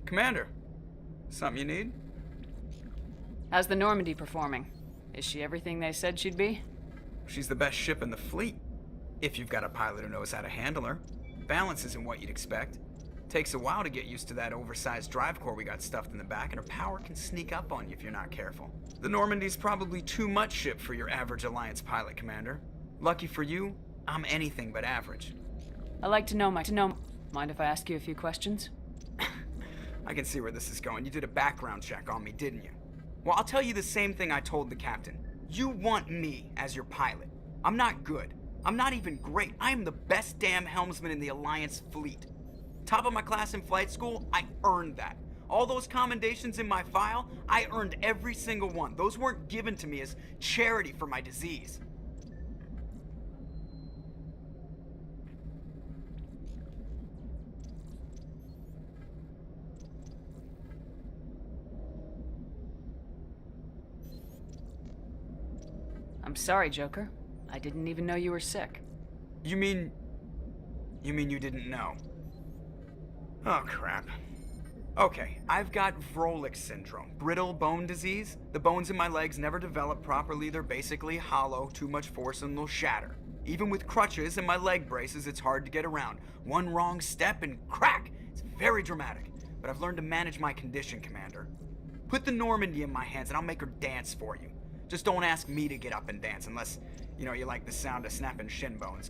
Commander, something you need? How's the Normandy performing? Is she everything they said she'd be? She's the best ship in the fleet. If you've got a pilot who knows how to handle her. Balance isn't what you'd expect. Takes a while to get used to that oversized drive core we got stuffed in the back, and her power can sneak up on you if you're not careful. The Normandy's probably too much ship for your average Alliance pilot, Commander. Lucky for you, I'm anything but average. I like to know my Mind if I ask you a few questions? I can see where this is going. You did a background check on me, didn't you? Well, I'll tell you the same thing I told the captain. You want me as your pilot. I'm not good. I'm not even great. I am the best damn helmsman in the Alliance fleet. Top of my class in flight school, I earned that. All those commendations in my file, I earned every single one. Those weren't given to me as charity for my disease. I'm sorry, Joker. I didn't even know you were sick. You mean you didn't know? Oh, crap. Okay, I've got Vrolik syndrome, brittle bone disease. The bones in my legs never develop properly. They're basically hollow, too much force and they'll shatter. Even with crutches and my leg braces, it's hard to get around. One wrong step and crack! It's very dramatic, but I've learned to manage my condition, Commander. Put the Normandy in my hands and I'll make her dance for you. Just don't ask me to get up and dance unless, you like the sound of snapping shin bones.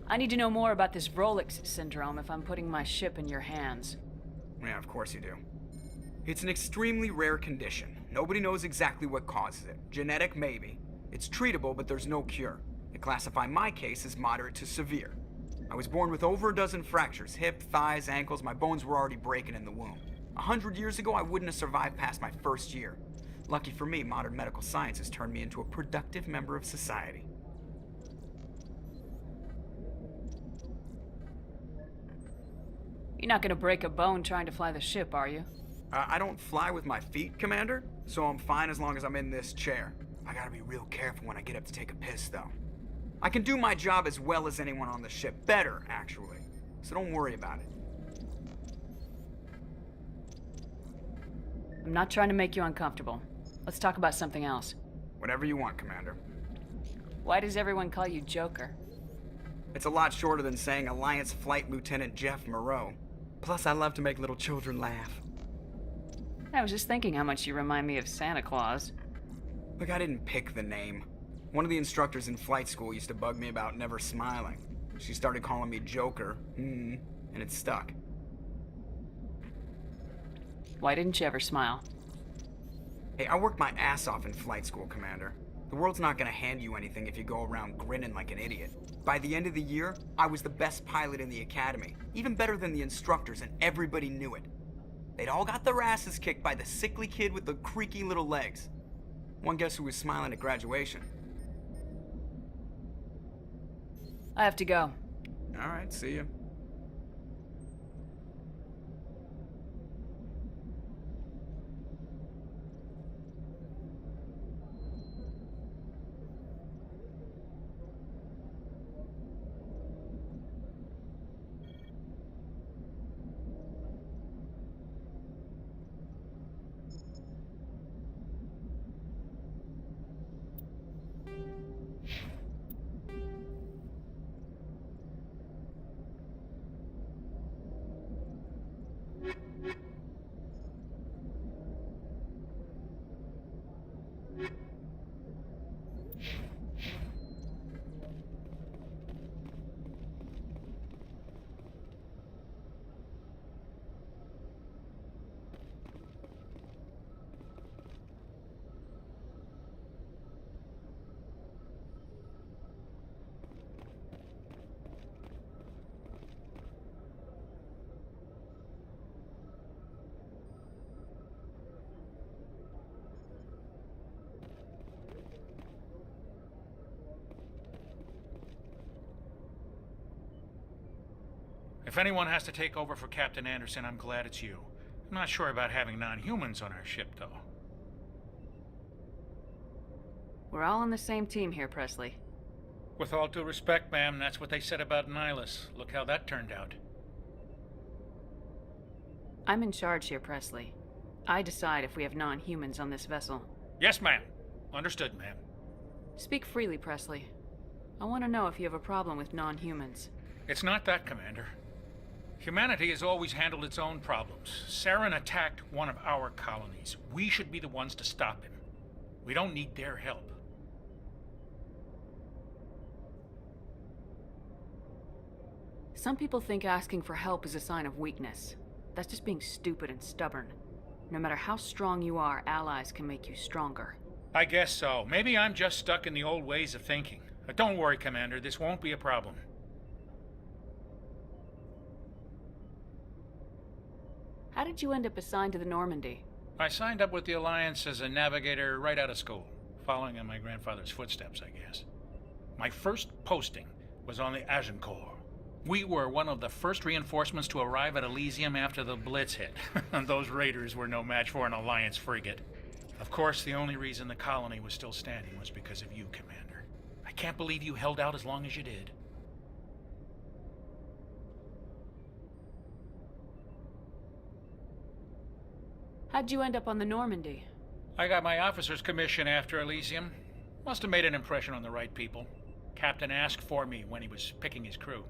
I need to know more about this Vrolik syndrome if I'm putting my ship in your hands. Yeah, of course you do. It's an extremely rare condition. Nobody knows exactly what causes it. Genetic, maybe. It's treatable, but there's no cure. They classify my case as moderate to severe. I was born with over a dozen fractures, hip, thighs, ankles. My bones were already breaking in the womb. 100 years ago, I wouldn't have survived past my first year. Lucky for me, modern medical science has turned me into a productive member of society. You're not gonna break a bone trying to fly the ship, are you? I don't fly with my feet, Commander, so I'm fine as long as I'm in this chair. I gotta be real careful when I get up to take a piss, though. I can do my job as well as anyone on the ship. Better, actually. So don't worry about it. I'm not trying to make you uncomfortable. Let's talk about something else. Whatever you want, Commander. Why does everyone call you Joker? It's a lot shorter than saying Alliance Flight Lieutenant Jeff Moreau. Plus, I love to make little children laugh. I was just thinking how much you remind me of Santa Claus. Look, I didn't pick the name. One of the instructors in flight school used to bug me about never smiling. She started calling me Joker, and it stuck. Why didn't you ever smile? Hey, I worked my ass off in flight school, Commander. The world's not gonna hand you anything if you go around grinning like an idiot. By the end of the year, I was the best pilot in the academy, even better than the instructors, and everybody knew it. They'd all got their asses kicked by the sickly kid with the creaky little legs. One guess who was smiling at graduation? I have to go. All right, see ya. If anyone has to take over for Captain Anderson, I'm glad it's you. I'm not sure about having non-humans on our ship, though. We're all on the same team here, Presley. With all due respect, ma'am, that's what they said about Nihilus. Look how that turned out. I'm in charge here, Presley. I decide if we have non-humans on this vessel. Yes, ma'am. Understood, ma'am. Speak freely, Presley. I want to know if you have a problem with non-humans. It's not that, Commander. Humanity has always handled its own problems. Saren attacked one of our colonies. We should be the ones to stop him. We don't need their help. Some people think asking for help is a sign of weakness. That's just being stupid and stubborn. No matter how strong you are, allies can make you stronger. I guess so. Maybe I'm just stuck in the old ways of thinking. But don't worry, Commander. This won't be a problem. How did you end up assigned to the Normandy? I signed up with the Alliance as a navigator right out of school, following in my grandfather's footsteps, I guess. My first posting was on the Agincourt. We were one of the first reinforcements to arrive at Elysium after the Blitz hit. Those raiders were no match for an Alliance frigate. Of course, the only reason the colony was still standing was because of you, Commander. I can't believe you held out as long as you did. How'd you end up on the Normandy? I got my officer's commission after Elysium. Must have made an impression on the right people. Captain asked for me when he was picking his crew.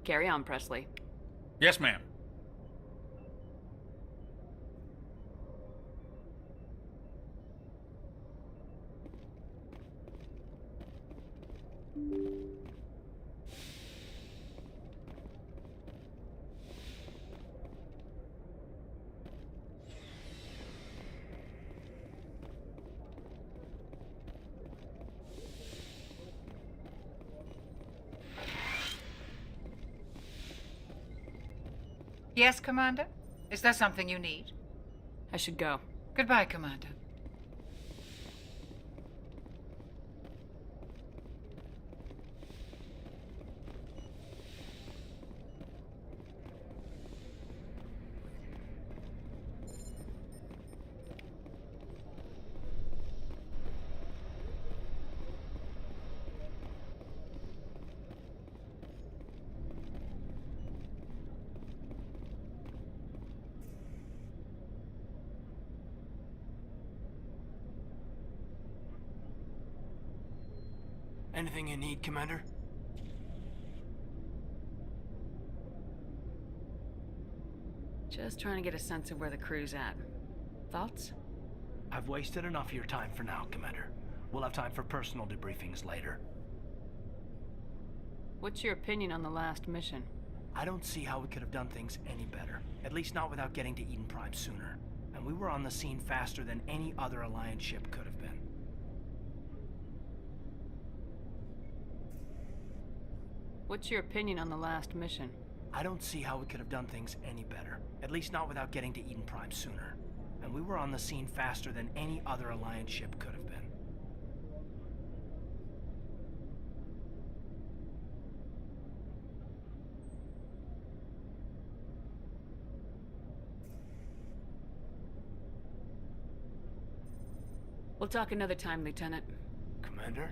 Carry on, Presley. Yes, ma'am. Yes, Commander? Is there something you need? I should go. Goodbye, Commander. Anything you need, Commander? Just trying to get a sense of where the crew's at. Thoughts? I've wasted enough of your time for now, Commander. We'll have time for personal debriefings later. What's your opinion on the last mission? I don't see how we could have done things any better. At least not without getting to Eden Prime sooner. And we were on the scene faster than any other Alliance ship could have been. What's your opinion on the last mission? I don't see how we could have done things any better. At least not without getting to Eden Prime sooner. And we were on the scene faster than any other Alliance ship could have been. We'll talk another time, Lieutenant. Commander?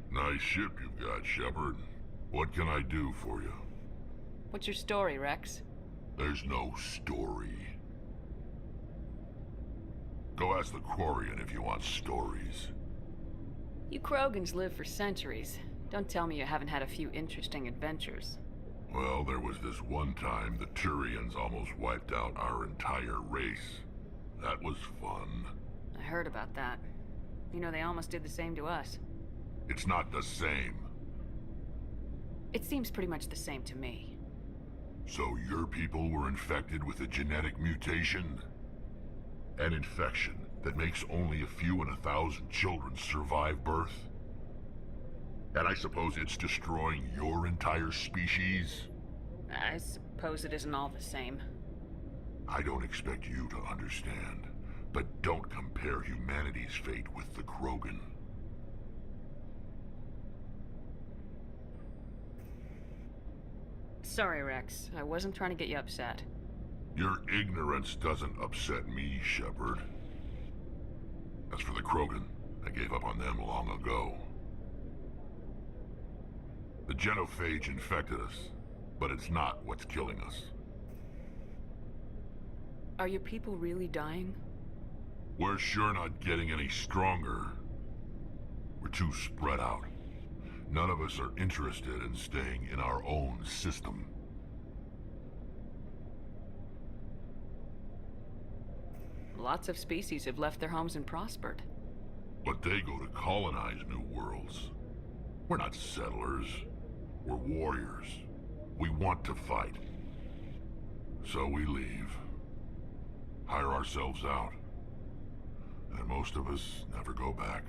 Nice ship you've got, Shepard. What can I do for you? What's your story, Rex? There's no story. Go ask the Quarian if you want stories. You Krogans live for centuries. Don't tell me you haven't had a few interesting adventures. Well, there was this one time the Turians almost wiped out our entire race. That was fun. I heard about that. You know, they almost did the same to us. It's not the same. It seems pretty much the same to me. So your people were infected with a genetic mutation? An infection that makes only a few in 1,000 children survive birth? And I suppose it's destroying your entire species? I suppose it isn't all the same. I don't expect you to understand, but don't compare humanity's fate with the Krogan. Sorry, Rex. I wasn't trying to get you upset. Your ignorance doesn't upset me, Shepard. As for the Krogan, I gave up on them long ago. The genophage infected us, but it's not what's killing us. Are your people really dying? We're sure not getting any stronger. We're too spread out. None of us are interested in staying in our own system. Lots of species have left their homes and prospered. But they go to colonize new worlds. We're not settlers. We're warriors. We want to fight. So we leave. Hire ourselves out. And most of us never go back.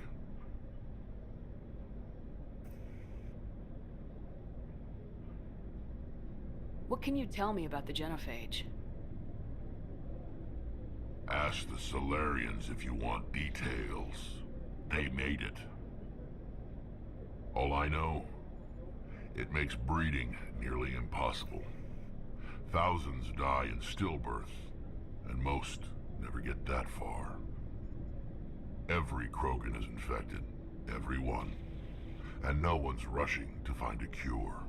What can you tell me about the genophage? Ask the Solarians if you want details. They made it. All I know, it makes breeding nearly impossible. Thousands die in stillbirth, and most never get that far. Every Krogan is infected, every one, and no one's rushing to find a cure.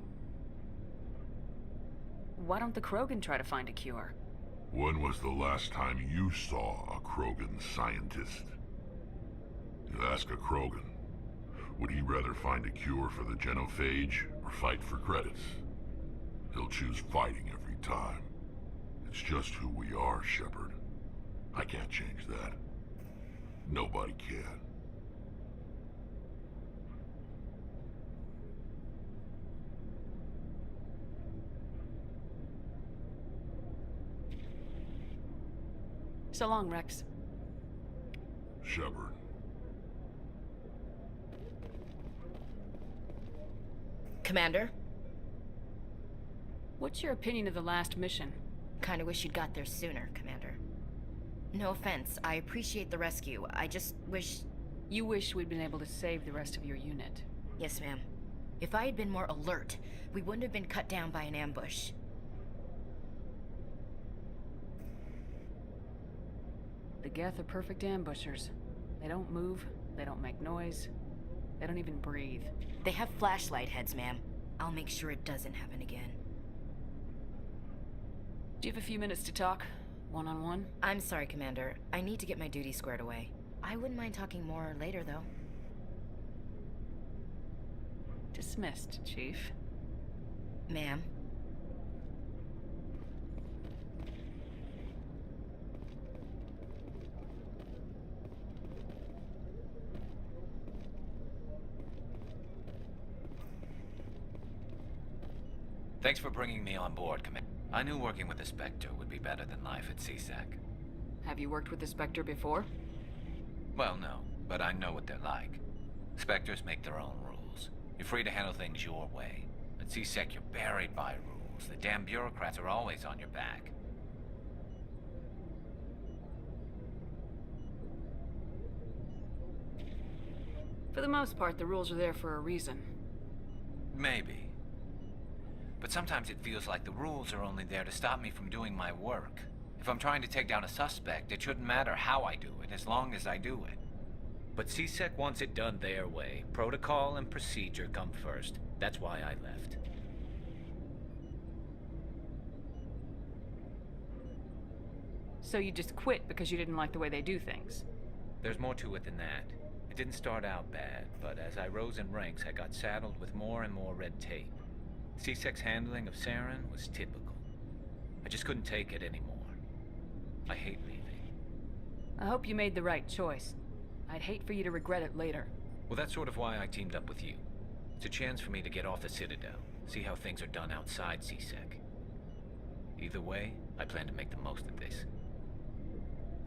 Why don't the Krogan try to find a cure? When was the last time you saw a Krogan scientist? You ask a Krogan, would he rather find a cure for the genophage or fight for credits? He'll choose fighting every time. It's just who we are, Shepard. I can't change that. Nobody can. So long, Rex. Shepard. Commander? What's your opinion of the last mission? Kinda wish you'd got there sooner, Commander. No offense, I appreciate the rescue. I just wish... You wish we'd been able to save the rest of your unit. Yes, ma'am. If I had been more alert, we wouldn't have been cut down by an ambush. The Geth are perfect ambushers. They don't move, they don't make noise, they don't even breathe. They have flashlight heads, ma'am. I'll make sure it doesn't happen again. Do you have a few minutes to talk? One-on-one? I'm sorry, Commander. I need to get my duty squared away. I wouldn't mind talking more later, though. Dismissed, Chief. Ma'am? Thanks for bringing me on board, Commander. I knew working with the Spectre would be better than life at CSEC. Have you worked with the Spectre before? Well, no, but I know what they're like. Spectres make their own rules. You're free to handle things your way. At CSEC, you're buried by rules. The damn bureaucrats are always on your back. For the most part, the rules are there for a reason. Maybe. But sometimes it feels like the rules are only there to stop me from doing my work. If I'm trying to take down a suspect, it shouldn't matter how I do it, as long as I do it. But CSEC wants it done their way. Protocol and procedure come first. That's why I left. So you just quit because you didn't like the way they do things? There's more to it than that. It didn't start out bad, but as I rose in ranks, I got saddled with more and more red tape. C-Sec's handling of Saren was typical. I just couldn't take it anymore. I hate leaving. I hope you made the right choice. I'd hate for you to regret it later. Well, that's sort of why I teamed up with you. It's a chance for me to get off the Citadel, see how things are done outside C-Sec. Either way, I plan to make the most of this.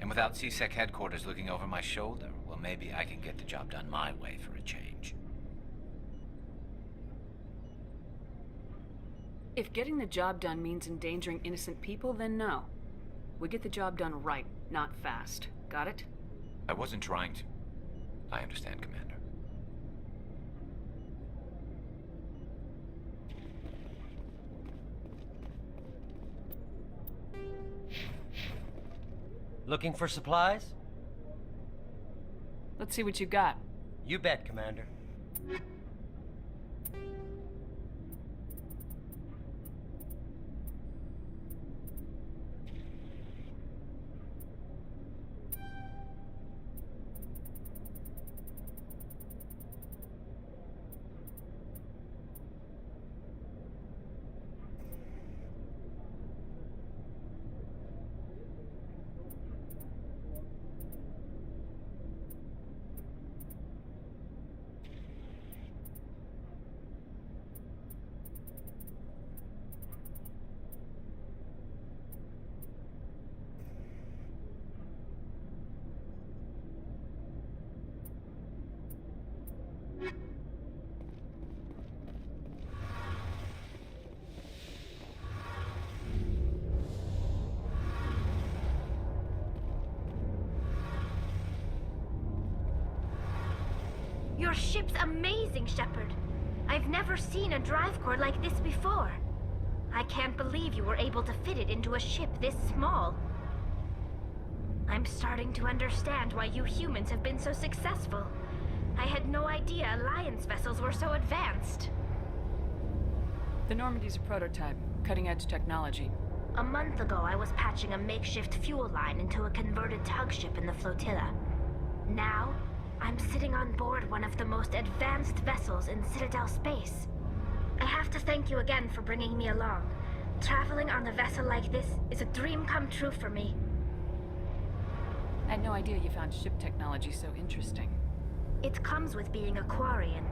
And without C-Sec headquarters looking over my shoulder, well, maybe I can get the job done my way for a change. If getting the job done means endangering innocent people, then no. We get the job done right, not fast. Got it? I wasn't trying to. I understand, Commander. Looking for supplies? Let's see what you got. You bet, Commander. Your ship's amazing, Shepard. I've never seen a drive core like this before. I can't believe you were able to fit it into a ship this small. I'm starting to understand why you humans have been so successful. I had no idea Alliance vessels were so advanced. The Normandy's a prototype, cutting-edge technology. A month ago, I was patching a makeshift fuel line into a converted tug ship in the flotilla. Now, I'm sitting on board one of the most advanced vessels in Citadel space. I have to thank you again for bringing me along. Traveling on a vessel like this is a dream come true for me. I had no idea you found ship technology so interesting. It comes with being a Quarian.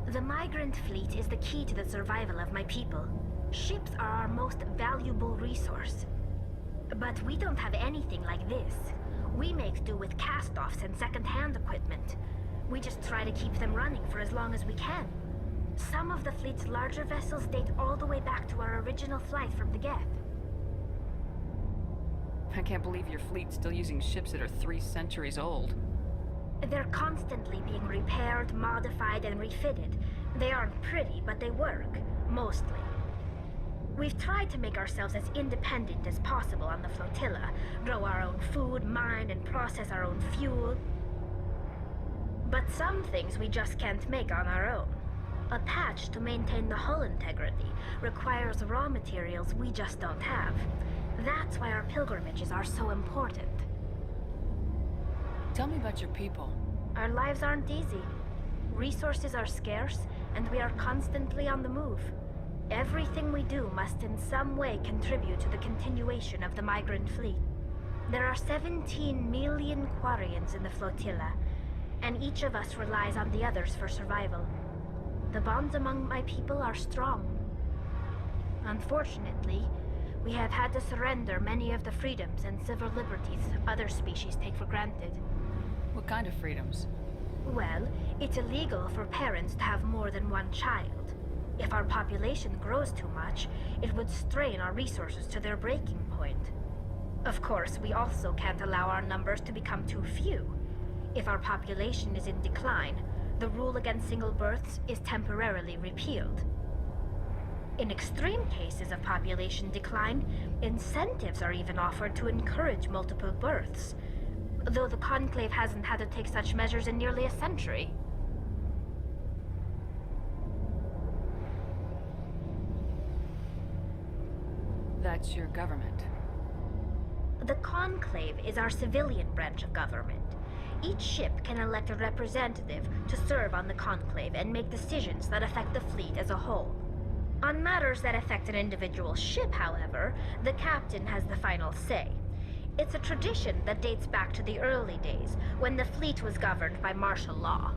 The migrant fleet is the key to the survival of my people. Ships are our most valuable resource. But we don't have anything like this. We make do with cast-offs and second-hand equipment. We just try to keep them running for as long as we can. Some of the fleet's larger vessels date all the way back to our original flight from the Geth. I can't believe your fleet's still using ships that are 3 centuries old. They're constantly being repaired, modified, and refitted. They aren't pretty, but they work, mostly. We've tried to make ourselves as independent as possible on the flotilla, grow our own food, mine, and process our own fuel. But some things we just can't make on our own. A patch to maintain the hull integrity requires raw materials we just don't have. That's why our pilgrimages are so important. Tell me about your people. Our lives aren't easy. Resources are scarce, and we are constantly on the move. Everything we do must in some way contribute to the continuation of the migrant fleet. There are 17 million Quarians in the flotilla, and each of us relies on the others for survival. The bonds among my people are strong. Unfortunately, we have had to surrender many of the freedoms and civil liberties other species take for granted. What kind of freedoms? Well, it's illegal for parents to have more than one child. If our population grows too much, it would strain our resources to their breaking point. Of course, we also can't allow our numbers to become too few. If our population is in decline, the rule against single births is temporarily repealed. In extreme cases of population decline, incentives are even offered to encourage multiple births, though the Conclave hasn't had to take such measures in nearly a century. That's your government. The Conclave is our civilian branch of government. Each ship can elect a representative to serve on the Conclave and make decisions that affect the fleet as a whole. On matters that affect an individual ship, however, the captain has the final say. It's a tradition that dates back to the early days, when the fleet was governed by martial law.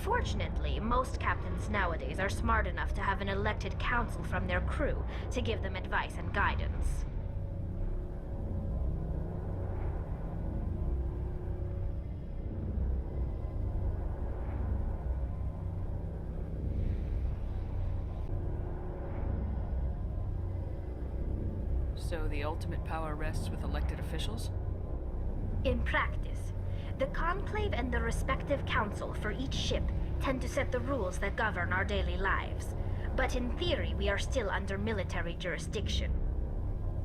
Fortunately, most captains nowadays are smart enough to have an elected council from their crew to give them advice and guidance. So the ultimate power rests with elected officials? In practice, the Conclave and the respective council for each ship tend to set the rules that govern our daily lives. But in theory, we are still under military jurisdiction.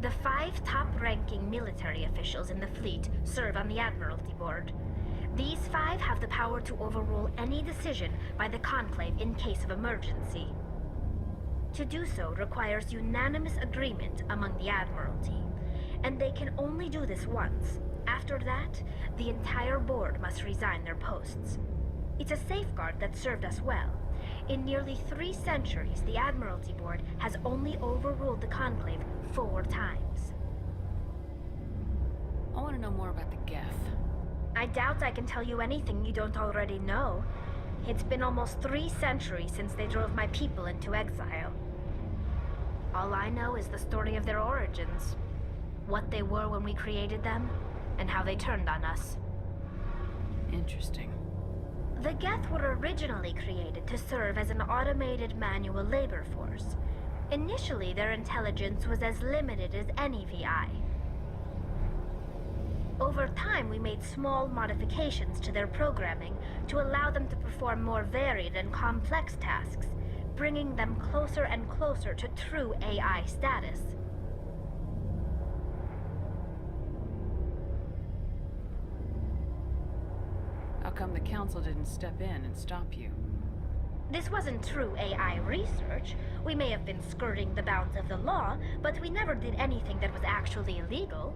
The 5 top-ranking military officials in the fleet serve on the Admiralty Board. These 5 have the power to overrule any decision by the Conclave in case of emergency. To do so requires unanimous agreement among the Admiralty, and they can only do this once. After that, the entire board must resign their posts. It's a safeguard that served us well. In nearly 3 centuries, the Admiralty Board has only overruled the Conclave 4 times. I want to know more about the Geth. I doubt I can tell you anything you don't already know. It's been almost 3 centuries since they drove my people into exile. All I know is the story of their origins, what they were when we created them, and how they turned on us. Interesting. The Geth were originally created to serve as an automated manual labor force. Initially, their intelligence was as limited as any VI. Over time, we made small modifications to their programming to allow them to perform more varied and complex tasks, bringing them closer and closer to true AI status. How come the council didn't step in and stop you? This wasn't true AI research. We may have been skirting the bounds of the law, but we never did anything that was actually illegal.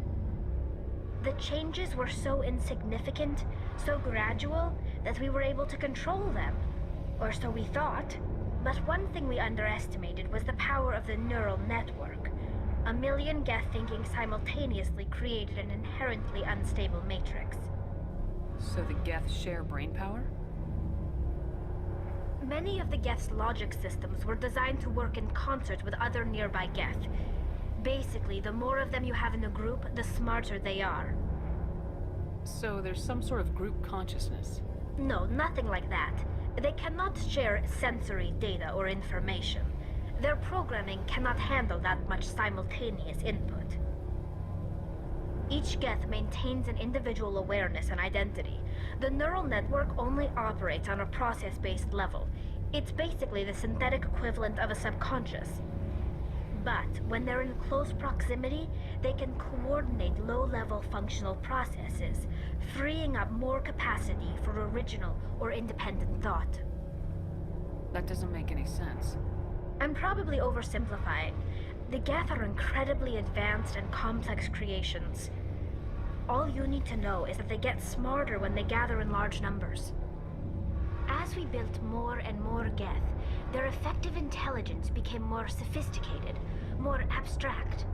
The changes were so insignificant, so gradual, that we were able to control them. Or so we thought. But one thing we underestimated was the power of the neural network. A million Geth thinking simultaneously created an inherently unstable matrix. So the Geth share brain power? Many of the Geth's logic systems were designed to work in concert with other nearby Geth. Basically, the more of them you have in a group, the smarter they are. So there's some sort of group consciousness? No, nothing like that. They cannot share sensory data or information. Their programming cannot handle that much simultaneous input. Each Geth maintains an individual awareness and identity. The neural network only operates on a process-based level. It's basically the synthetic equivalent of a subconscious. But when they're in close proximity, they can coordinate low-level functional processes, freeing up more capacity for original or independent thought. That doesn't make any sense. I'm probably oversimplifying. The Geth are incredibly advanced and complex creations. All you need to know is that they get smarter when they gather in large numbers. As we built more and more Geth, their effective intelligence became more sophisticated, more abstract.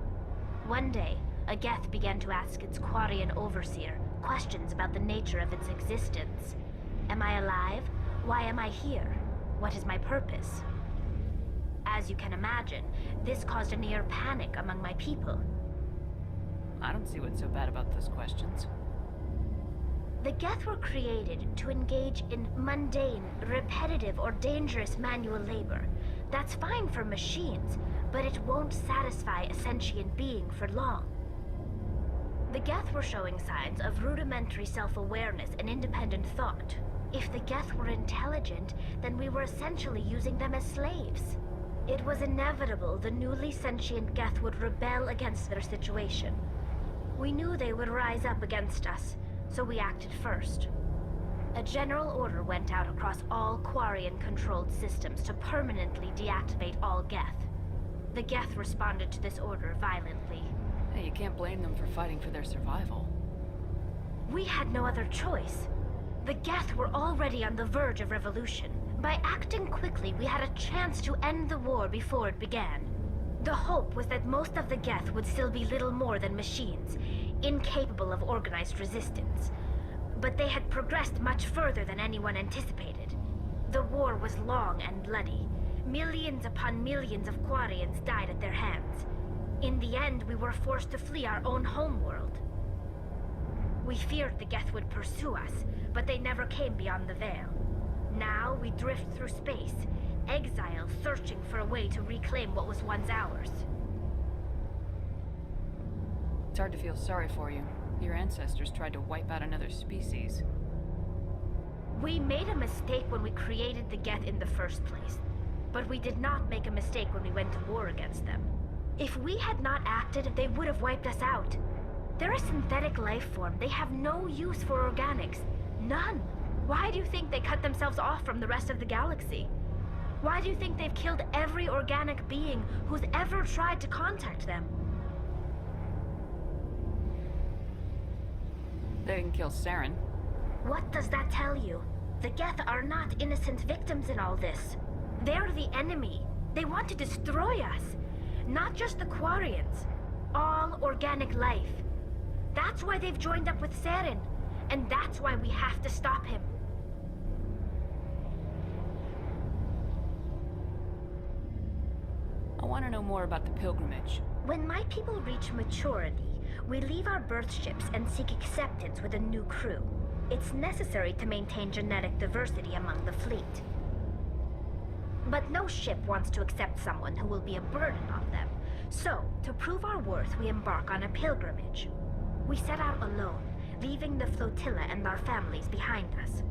One day, a Geth began to ask its Quarian overseer questions about the nature of its existence. Am I alive? Why am I here? What is my purpose? As you can imagine, this caused a near panic among my people. I don't see what's so bad about those questions. The Geth were created to engage in mundane, repetitive, or dangerous manual labor. That's fine for machines, but it won't satisfy a sentient being for long. The Geth were showing signs of rudimentary self-awareness and independent thought. If the Geth were intelligent, then we were essentially using them as slaves. It was inevitable the newly sentient Geth would rebel against their situation. We knew they would rise up against us, so we acted first. A general order went out across all Quarian-controlled systems to permanently deactivate all Geth. The Geth responded to this order violently. Hey, you can't blame them for fighting for their survival. We had no other choice. The Geth were already on the verge of revolution. By acting quickly, we had a chance to end the war before it began. The hope was that most of the Geth would still be little more than machines, incapable of organized resistance. But they had progressed much further than anyone anticipated. The war was long and bloody. Millions upon millions of Quarians died at their hands. In the end, we were forced to flee our own homeworld. We feared the Geth would pursue us, but they never came beyond the Veil. Now we drift through space, exile searching for a way to reclaim what was once ours. It's hard to feel sorry for you. Your ancestors tried to wipe out another species. We made a mistake when we created the Geth in the first place, but we did not make a mistake when we went to war against them. If we had not acted, they would have wiped us out. They're a synthetic life form. They have no use for organics. None. Why do you think they cut themselves off from the rest of the galaxy? Why do you think they've killed every organic being who's ever tried to contact them? They didn't kill Saren. What does that tell you? The Geth are not innocent victims in all this. They're the enemy. They want to destroy us. Not just the Quarians. All organic life. That's why they've joined up with Saren. And that's why we have to stop him. I want to know more about the pilgrimage. When my people reach maturity, we leave our birth ships and seek acceptance with a new crew. It's necessary to maintain genetic diversity among the fleet. But no ship wants to accept someone who will be a burden on them. So, to prove our worth, we embark on a pilgrimage. We set out alone, leaving the flotilla and our families behind us.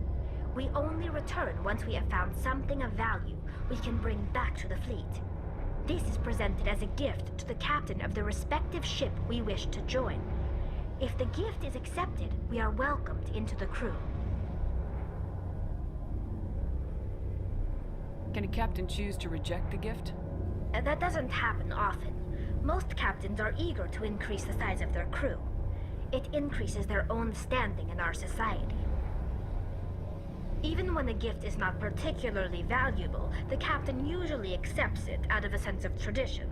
We only return once we have found something of value we can bring back to the fleet. This is presented as a gift to the captain of the respective ship we wish to join. If the gift is accepted, we are welcomed into the crew. Can a captain choose to reject the gift? That doesn't happen often. Most captains are eager to increase the size of their crew. It increases their own standing in our society. Even when the gift is not particularly valuable, the captain usually accepts it out of a sense of tradition.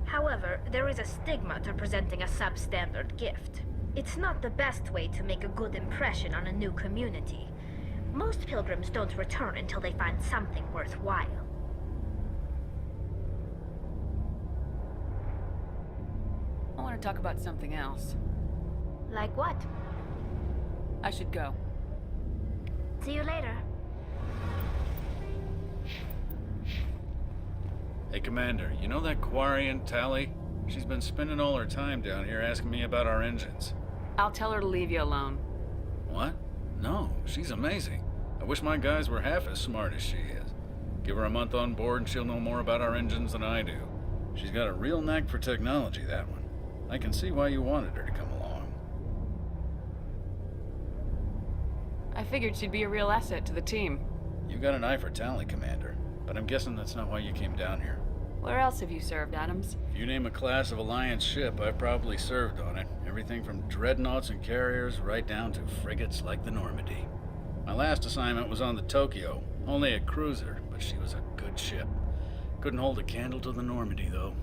However, there is a stigma to presenting a substandard gift. It's not the best way to make a good impression on a new community. Most pilgrims don't return until they find something worthwhile. I want to talk about something else. Like what? I should go. See you later. Hey, Commander, you know that Quarian, Tally? She's been spending all her time down here asking me about our engines. I'll tell her to leave you alone. What? No, she's amazing. I wish my guys were half as smart as she is. Give her a month on board and she'll know more about our engines than I do. She's got a real knack for technology, that one. I can see why you wanted her to come along. I figured she'd be a real asset to the team. You've got an eye for Tally, Commander, but I'm guessing that's not why you came down here. Where else have you served, Adams? If you name a class of Alliance ship, I've probably served on it. Everything from dreadnoughts and carriers right down to frigates like the Normandy. My last assignment was on the Tokyo, only a cruiser, but she was a good ship. Couldn't hold a candle to the Normandy, though.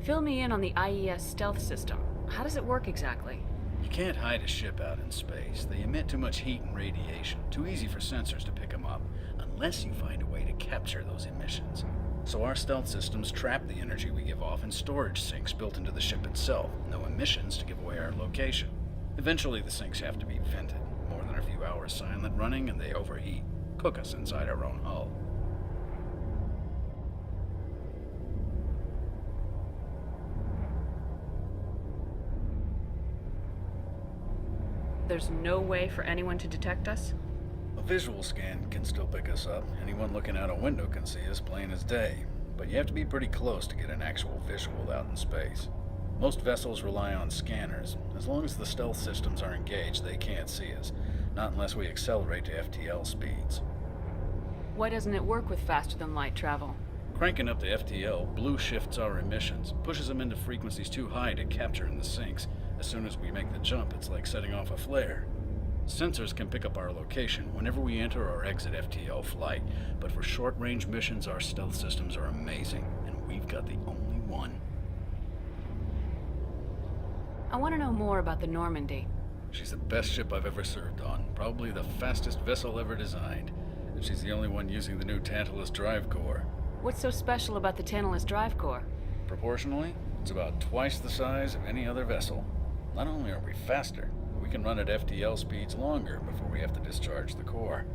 Fill me in on the IES stealth system. How does it work exactly? You can't hide a ship out in space. They emit too much heat and radiation. Too easy for sensors to pick them up, unless you find a way to capture those emissions. So our stealth systems trap the energy we give off in storage sinks built into the ship itself. No emissions to give away our location. Eventually the sinks have to be vented. More than a few hours silent running and they overheat. Cook us inside our own hull. There's no way for anyone to detect us? A visual scan can still pick us up. Anyone looking out a window can see us plain as day. But you have to be pretty close to get an actual visual out in space. Most vessels rely on scanners. As long as the stealth systems are engaged, they can't see us. Not unless we accelerate to FTL speeds. Why doesn't it work with faster-than-light travel? Cranking up the FTL blue shifts our emissions, pushes them into frequencies too high to capture in the sinks. As soon as we make the jump, it's like setting off a flare. Sensors can pick up our location whenever we enter or exit FTL flight, but for short-range missions, our stealth systems are amazing, and we've got the only one. I want to know more about the Normandy. She's the best ship I've ever served on, probably the fastest vessel ever designed, and she's the only one using the new Tantalus drive core. What's so special about the Tantalus drive core? Proportionally, it's about twice the size of any other vessel. Not only are we faster, but we can run at FTL speeds longer before we have to discharge the core.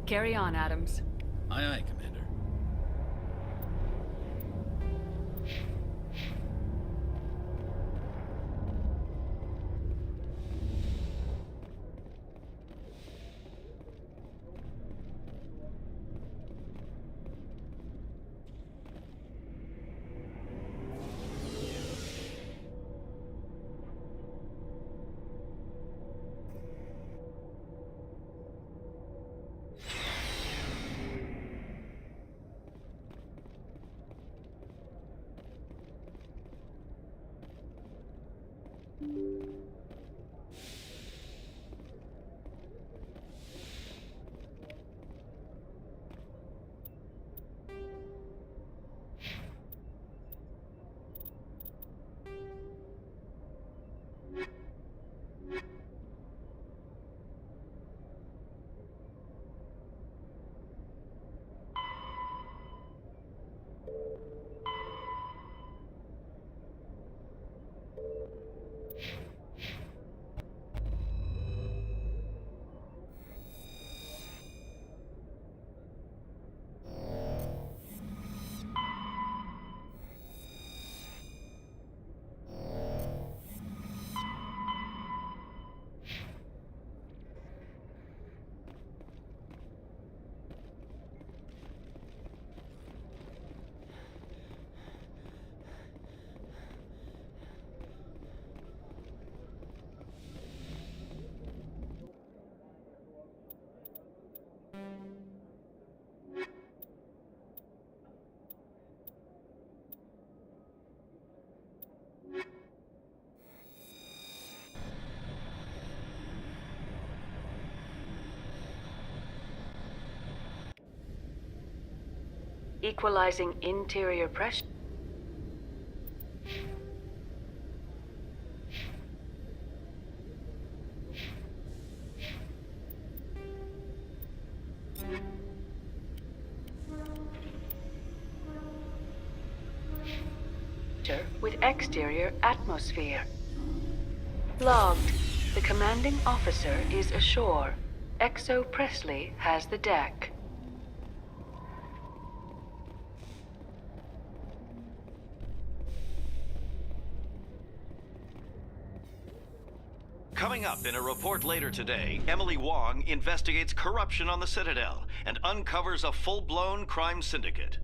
Carry on, Adams. Aye, aye, Commander. Equalizing interior pressure. With exterior atmosphere. Logged. The commanding officer is ashore. Exo Presley has the deck. Coming up in a report later today, Emily Wong investigates corruption on the Citadel and uncovers a full-blown crime syndicate.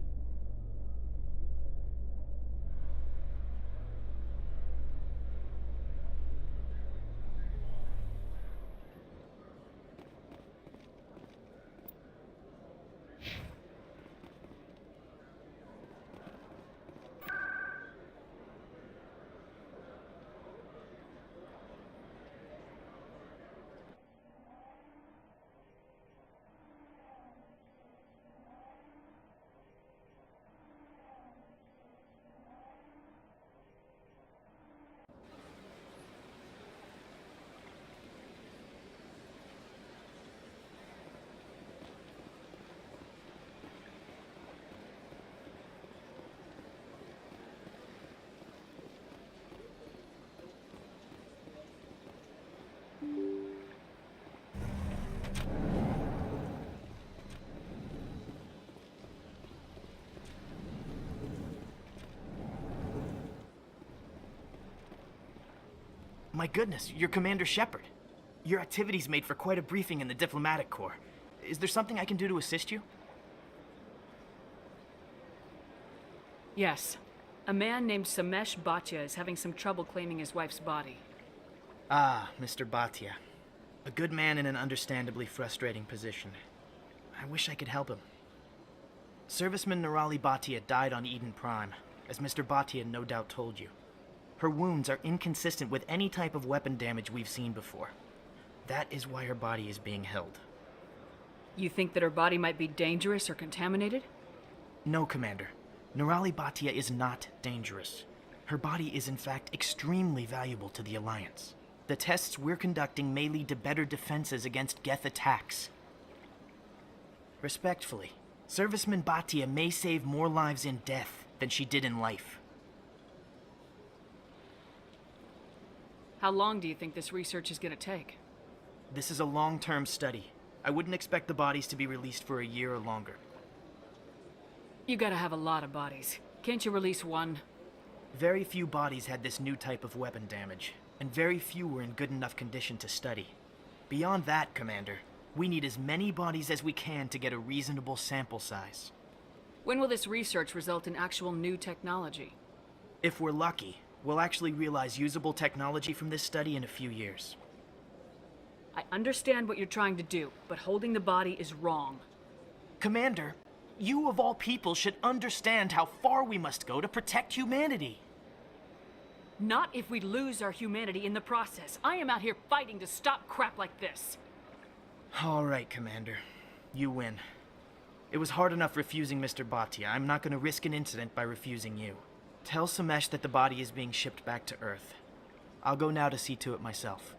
My goodness, you're Commander Shepard. Your activities made for quite a briefing in the diplomatic corps. Is there something I can do to assist you? Yes. A man named Samesh Bhatia is having some trouble claiming his wife's body. Ah, Mr. Bhatia. A good man in an understandably frustrating position. I wish I could help him. Serviceman Nerali Bhatia died on Eden Prime, as Mr. Bhatia no doubt told you. Her wounds are inconsistent with any type of weapon damage we've seen before. That is why her body is being held. You think that her body might be dangerous or contaminated? No, Commander. Nerali Bhatia is not dangerous. Her body is in fact extremely valuable to the Alliance. The tests we're conducting may lead to better defenses against Geth attacks. Respectfully, Serviceman Bhatia may save more lives in death than she did in life. How long do you think this research is gonna take? This is a long-term study. I wouldn't expect the bodies to be released for a year or longer. You gotta have a lot of bodies. Can't you release one? Very few bodies had this new type of weapon damage, and very few were in good enough condition to study. Beyond that, Commander, we need as many bodies as we can to get a reasonable sample size. When will this research result in actual new technology? If we're lucky, we'll actually realize usable technology from this study in a few years. I understand what you're trying to do, but holding the body is wrong. Commander, you of all people should understand how far we must go to protect humanity. Not if we lose our humanity in the process. I am out here fighting to stop crap like this. All right, Commander. You win. It was hard enough refusing Mr. Bhatia. I'm not going to risk an incident by refusing you. Tell Samesh that the body is being shipped back to Earth. I'll go now to see to it myself.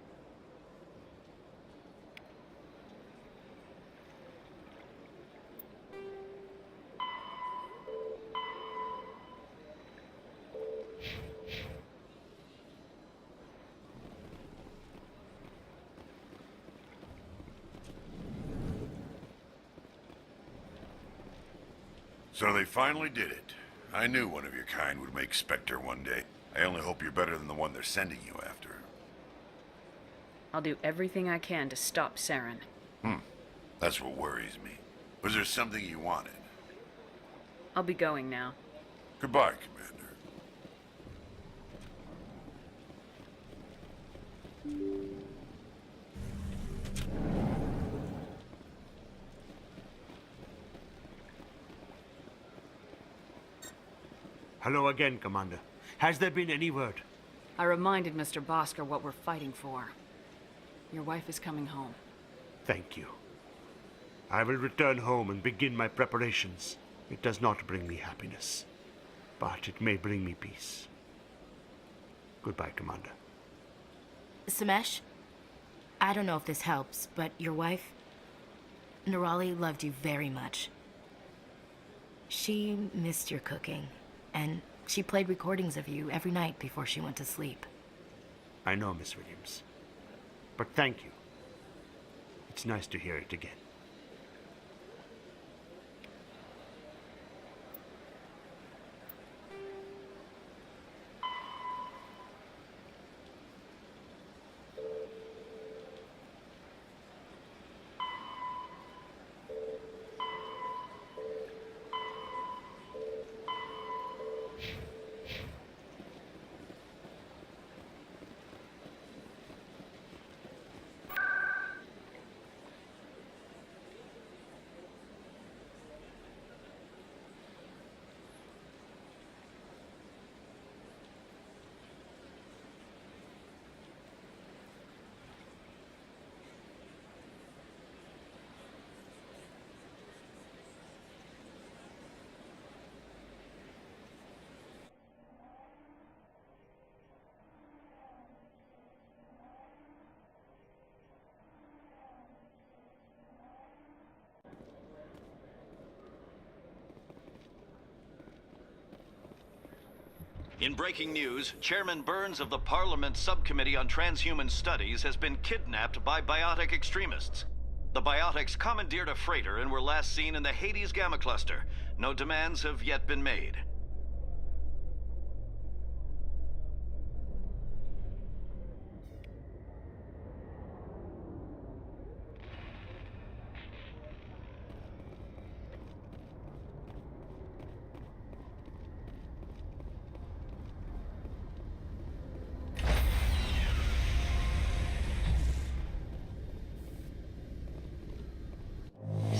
So they finally did it. I knew one of your kind would make Spectre one day. I only hope you're better than the one they're sending you after. I'll do everything I can to stop Saren. That's what worries me. Was there something you wanted? I'll be going now. Goodbye, Commander. Hello again, Commander. Has there been any word? I reminded Mr. Bosker what we're fighting for. Your wife is coming home. Thank you. I will return home and begin my preparations. It does not bring me happiness, but it may bring me peace. Goodbye, Commander. Samesh, I don't know if this helps, but your wife, Nerali, loved you very much. She missed your cooking, and she played recordings of you every night before she went to sleep. I know, Miss Williams. But thank you. It's nice to hear it again. In breaking news, Chairman Burns of the Parliament Subcommittee on Transhuman Studies has been kidnapped by biotic extremists. The biotics commandeered a freighter and were last seen in the Hades Gamma Cluster. No demands have yet been made.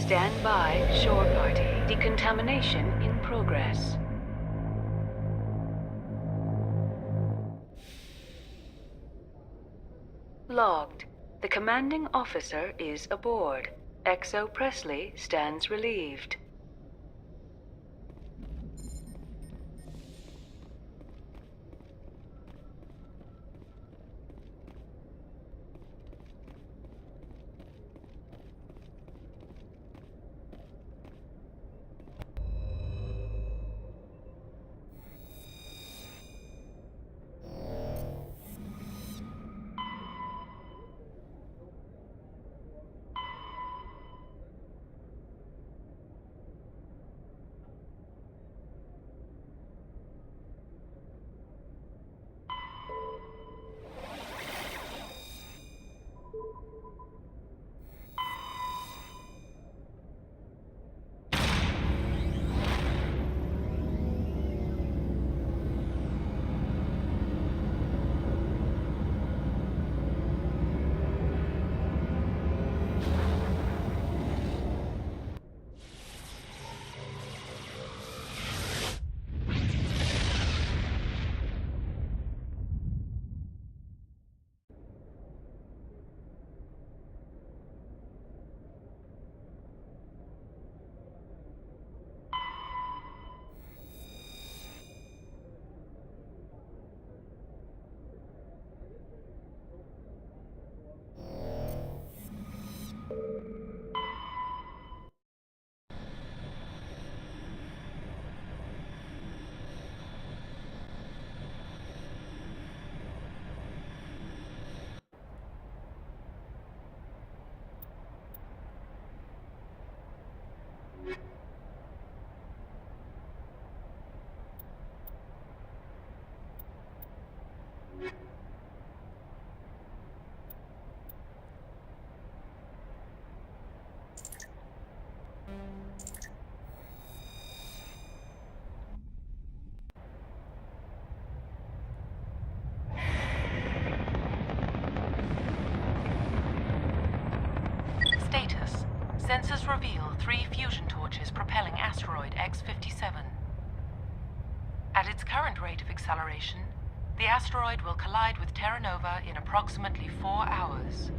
Stand by, shore party. Decontamination in progress. Logged. The commanding officer is aboard. XO Presley stands relieved. Status. Sensors reveal 3 fusion torches propelling asteroid X-57. At its current rate of acceleration, the asteroid will collide with Terra Nova in approximately 4 hours.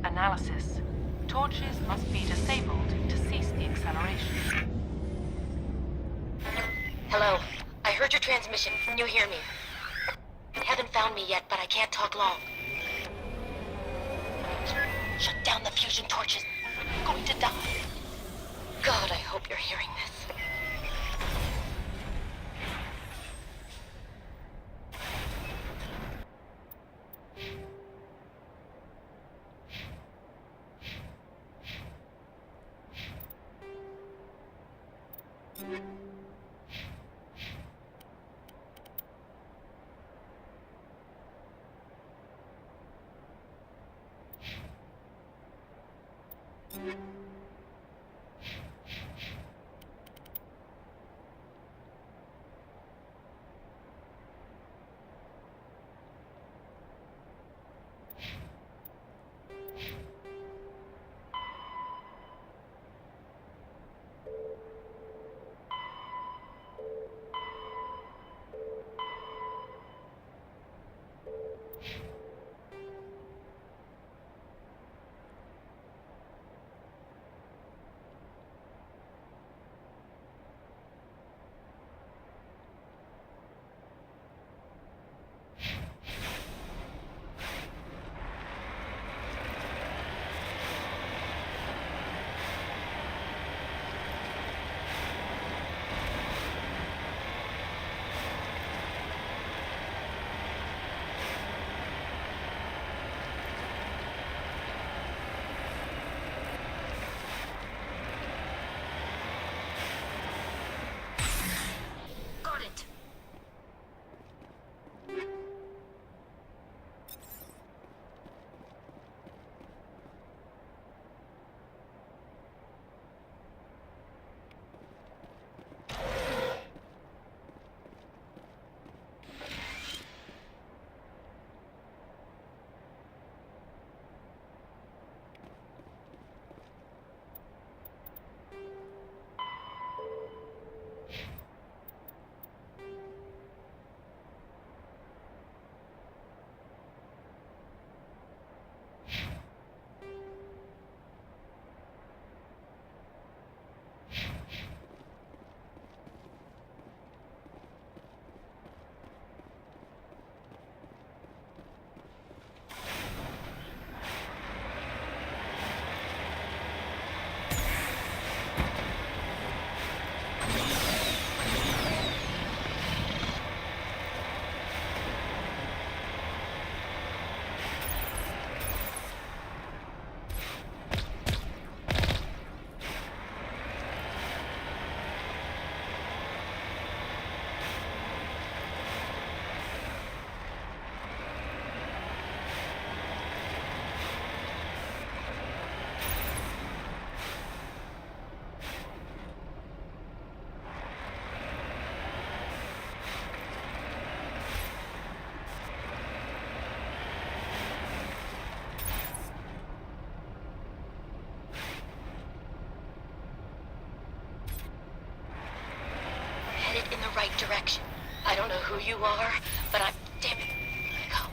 Analysis. Torches must be disabled to cease the acceleration. Hello. I heard your transmission. Can you hear me? Haven't found me yet, but I can't talk long. Shut down the fusion torches. I'm going to die. God, I hope you're hearing this. direction. I don't know who you are, but I'm... Damn it. Go.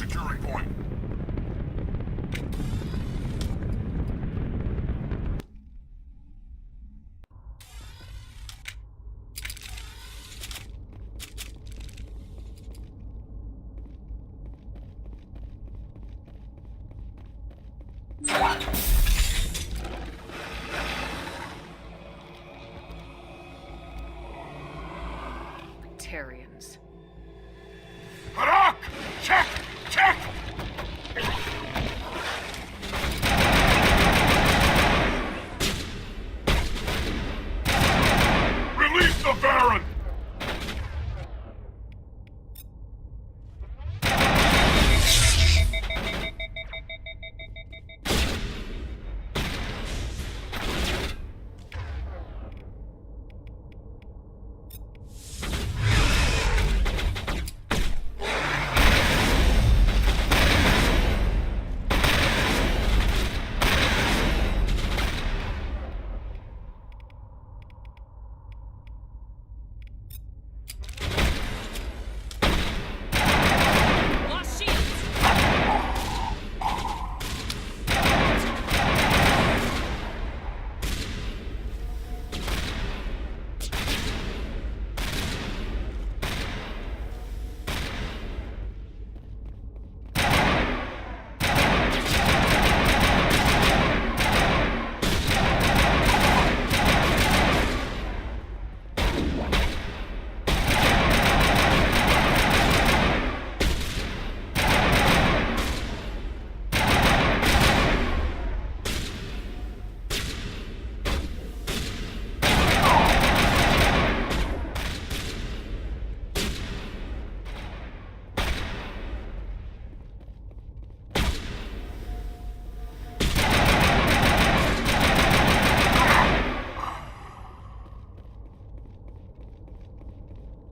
securing point. Batarians. Harak! Check! Check! Release the Baron!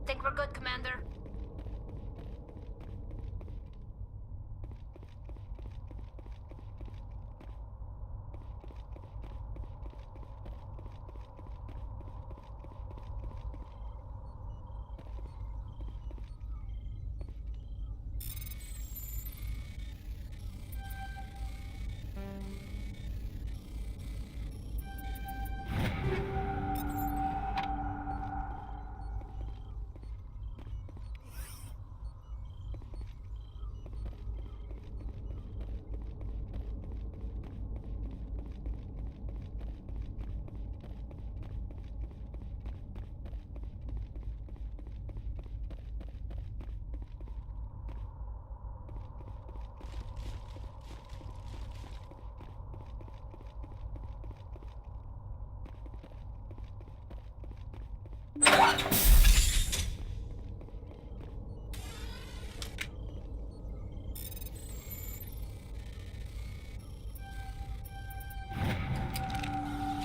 Think we're good, Commander?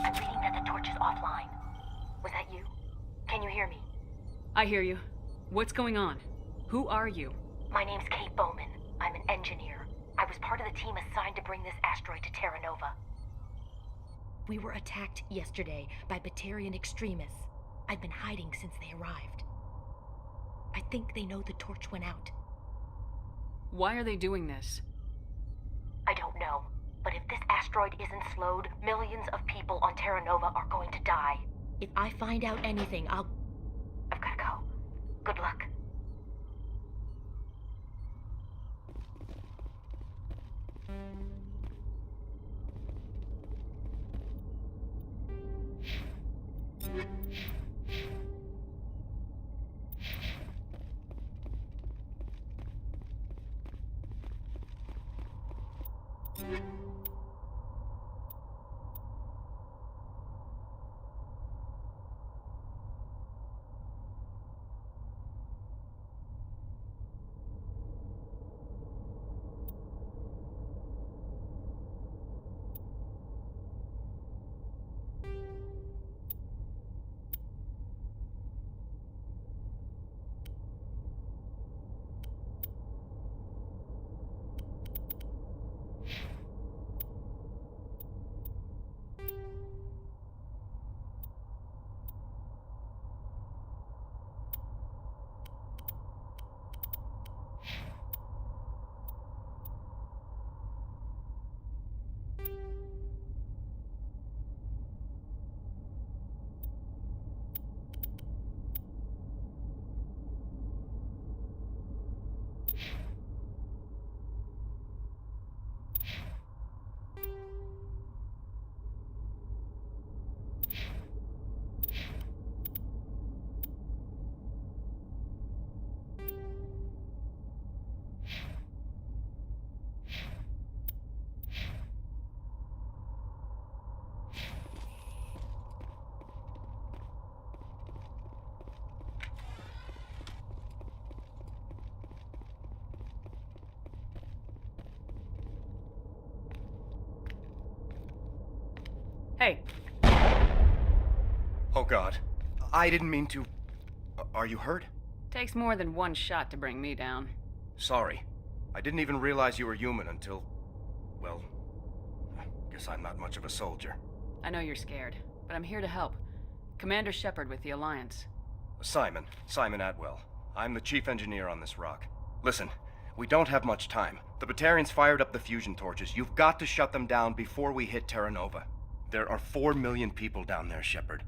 I'm reading that the torch is offline. Was that you? Can you hear me? I hear you. What's going on? Who are you? My name's Kate Bowman. I'm an engineer. I was part of the team assigned to bring this asteroid to Terra Nova. We were attacked yesterday by Batarian extremists. I've been hiding since they arrived. I think they know the torch went out. Why are they doing this? I don't know. But if this asteroid isn't slowed, millions of people on Terra Nova are going to die. If I find out anything, I've gotta go. Good luck. Hey, Oh God. I didn't mean to... Are you hurt? takes more than one shot to bring me down. Sorry. I didn't even realize you were human until... Well... I guess I'm not much of a soldier. I know you're scared, but I'm here to help. Commander Shepard with the Alliance. Simon Atwell. I'm the chief engineer on this rock. Listen, we don't have much time. The Batarians fired up the fusion torches. You've got to shut them down before we hit Terra Nova. There are 4 million people down there, Shepard.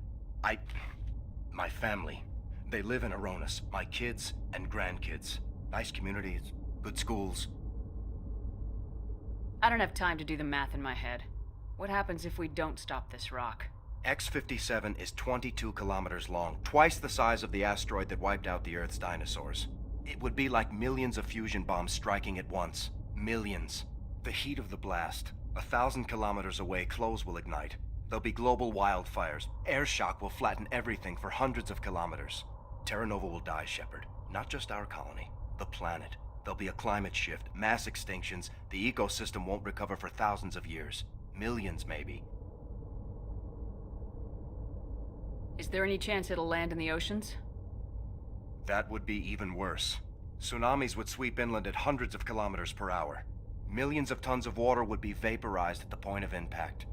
My family. They live in Aronis. My kids and grandkids. Nice communities, good schools. I don't have time to do the math in my head. What happens if we don't stop this rock? X-57 is 22 kilometers long, twice the size of the asteroid that wiped out the Earth's dinosaurs. It would be like millions of fusion bombs striking at once. Millions. The heat of the blast. 1,000 kilometers away, clothes will ignite. There'll be global wildfires. Air shock will flatten everything for hundreds of kilometers. Terra Nova will die, Shepard. Not just our colony. The planet. There'll be a climate shift, mass extinctions. The ecosystem won't recover for thousands of years. Millions, maybe. Is there any chance it'll land in the oceans? That would be even worse. Tsunamis would sweep inland at hundreds of kilometers per hour. Millions of tons of water would be vaporized at the point of impact.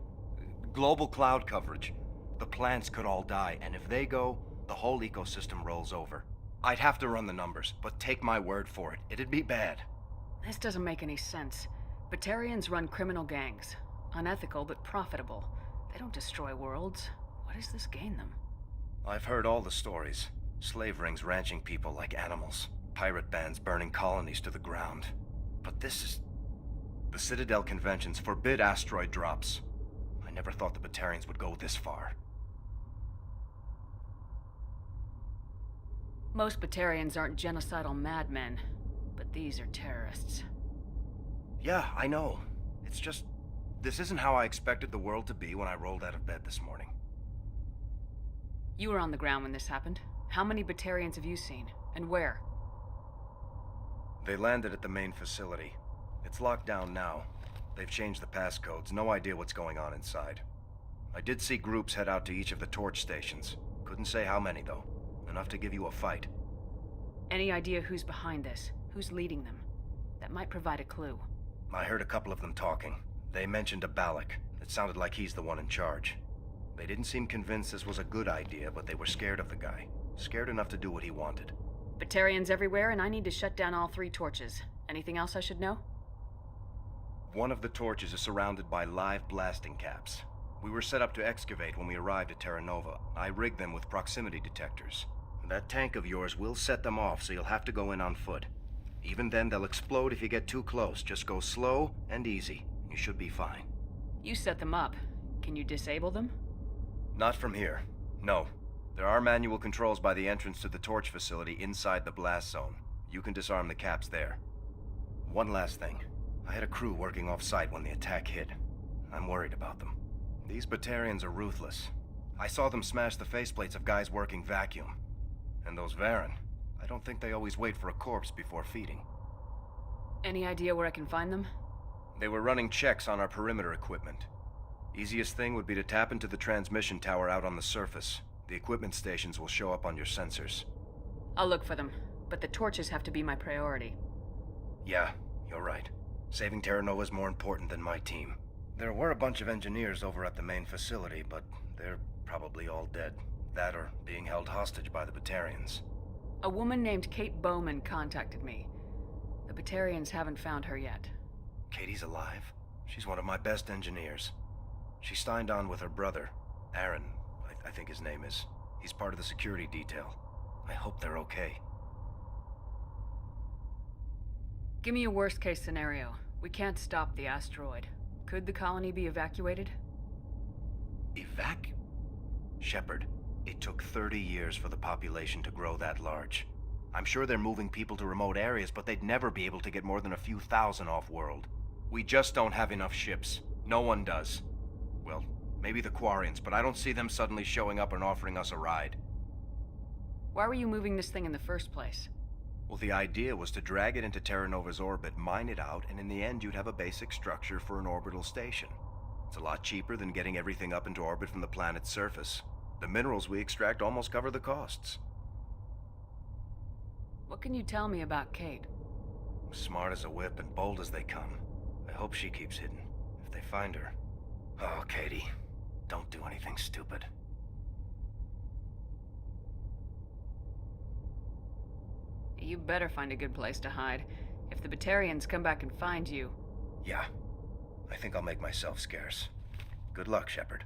Global cloud coverage. The plants could all die, and if they go, the whole ecosystem rolls over. I'd have to run the numbers, but take my word for it. It'd be bad. This doesn't make any sense. Batarians run criminal gangs. Unethical, but profitable. They don't destroy worlds. What does this gain them? I've heard all the stories. Slave rings ranching people like animals. Pirate bands burning colonies to the ground. But this is... The Citadel conventions forbid asteroid drops. I never thought the Batarians would go this far. Most Batarians aren't genocidal madmen, but these are terrorists. Yeah, I know. It's just... This isn't how I expected the world to be when I rolled out of bed this morning. You were on the ground when this happened. How many Batarians have you seen? And where? They landed at the main facility. It's locked down now. They've changed the passcodes. No idea what's going on inside. I did see groups head out to each of the torch stations. Couldn't say how many, though. Enough to give you a fight. Any idea who's behind this? Who's leading them? That might provide a clue. I heard a couple of them talking. They mentioned a Balak. It sounded like he's the one in charge. They didn't seem convinced this was a good idea, but they were scared of the guy. Scared enough to do what he wanted. Batarians everywhere, and I need to shut down all 3 torches. Anything else I should know? One of the torches is surrounded by live blasting caps. We were set up to excavate when we arrived at Terra Nova. I rigged them with proximity detectors. That tank of yours will set them off, so you'll have to go in on foot. Even then, they'll explode if you get too close. Just go slow and easy. You should be fine. You set them up. Can you disable them? Not from here. No. There are manual controls by the entrance to the torch facility inside the blast zone. You can disarm the caps there. One last thing. I had a crew working off-site when the attack hit. I'm worried about them. These Batarians are ruthless. I saw them smash the faceplates of guys working vacuum. And those Varen, I don't think they always wait for a corpse before feeding. Any idea where I can find them? They were running checks on our perimeter equipment. Easiest thing would be to tap into the transmission tower out on the surface. The equipment stations will show up on your sensors. I'll look for them, but the torches have to be my priority. Yeah, you're right. Saving Terra Nova is more important than my team. There were a bunch of engineers over at the main facility, but they're probably all dead. That or being held hostage by the Batarians. A woman named Kate Bowman contacted me. The Batarians haven't found her yet. Katie's alive? She's one of my best engineers. She signed on with her brother, Aaron, I think his name is. He's part of the security detail. I hope they're okay. Give me a worst-case scenario. We can't stop the asteroid. Could the colony be evacuated? Shepard, it took 30 years for the population to grow that large. I'm sure they're moving people to remote areas, but they'd never be able to get more than a few thousand off-world. We just don't have enough ships. No one does. Well, maybe the Quarians, but I don't see them suddenly showing up and offering us a ride. Why were you moving this thing in the first place? Well, the idea was to drag it into Terra Nova's orbit, mine it out, and in the end you'd have a basic structure for an orbital station. It's a lot cheaper than getting everything up into orbit from the planet's surface. The minerals we extract almost cover the costs. What can you tell me about Kate? Smart as a whip and bold as they come. I hope she keeps hidden. If they find her... Oh, Katie, don't do anything stupid. You better find a good place to hide. If the Batarians come back and find you... Yeah. I think I'll make myself scarce. Good luck, Shepard.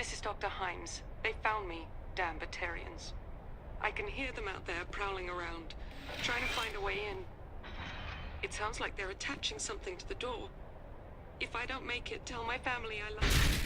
This is Dr. Himes. They found me, damn Batarians. I can hear them out there prowling around, trying to find a way in. It sounds like they're attaching something to the door. If I don't make it, tell my family I love them.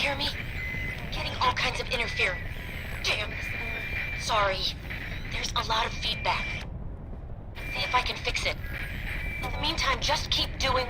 hear me? Getting all kinds of interference. Damn. Sorry. There's a lot of feedback. See if I can fix it. In the meantime, just keep doing...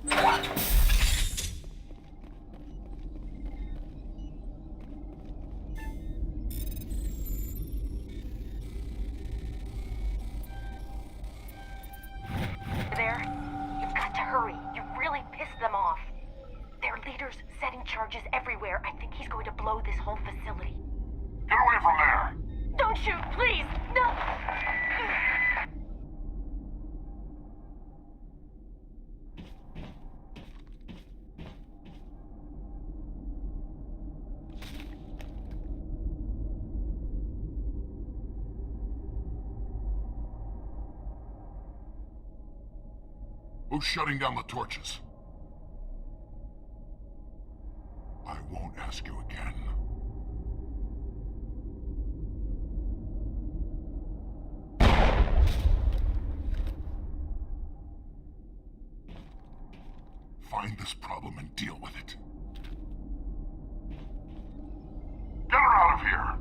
There? You've got to hurry. You really pissed them off. Their leader's setting charges everywhere. I think he's going to blow this whole facility. Get away from there! Don't shoot, please! No! Who's shutting down the torches? I won't ask you again. Find this problem and deal with it. Get her out of here!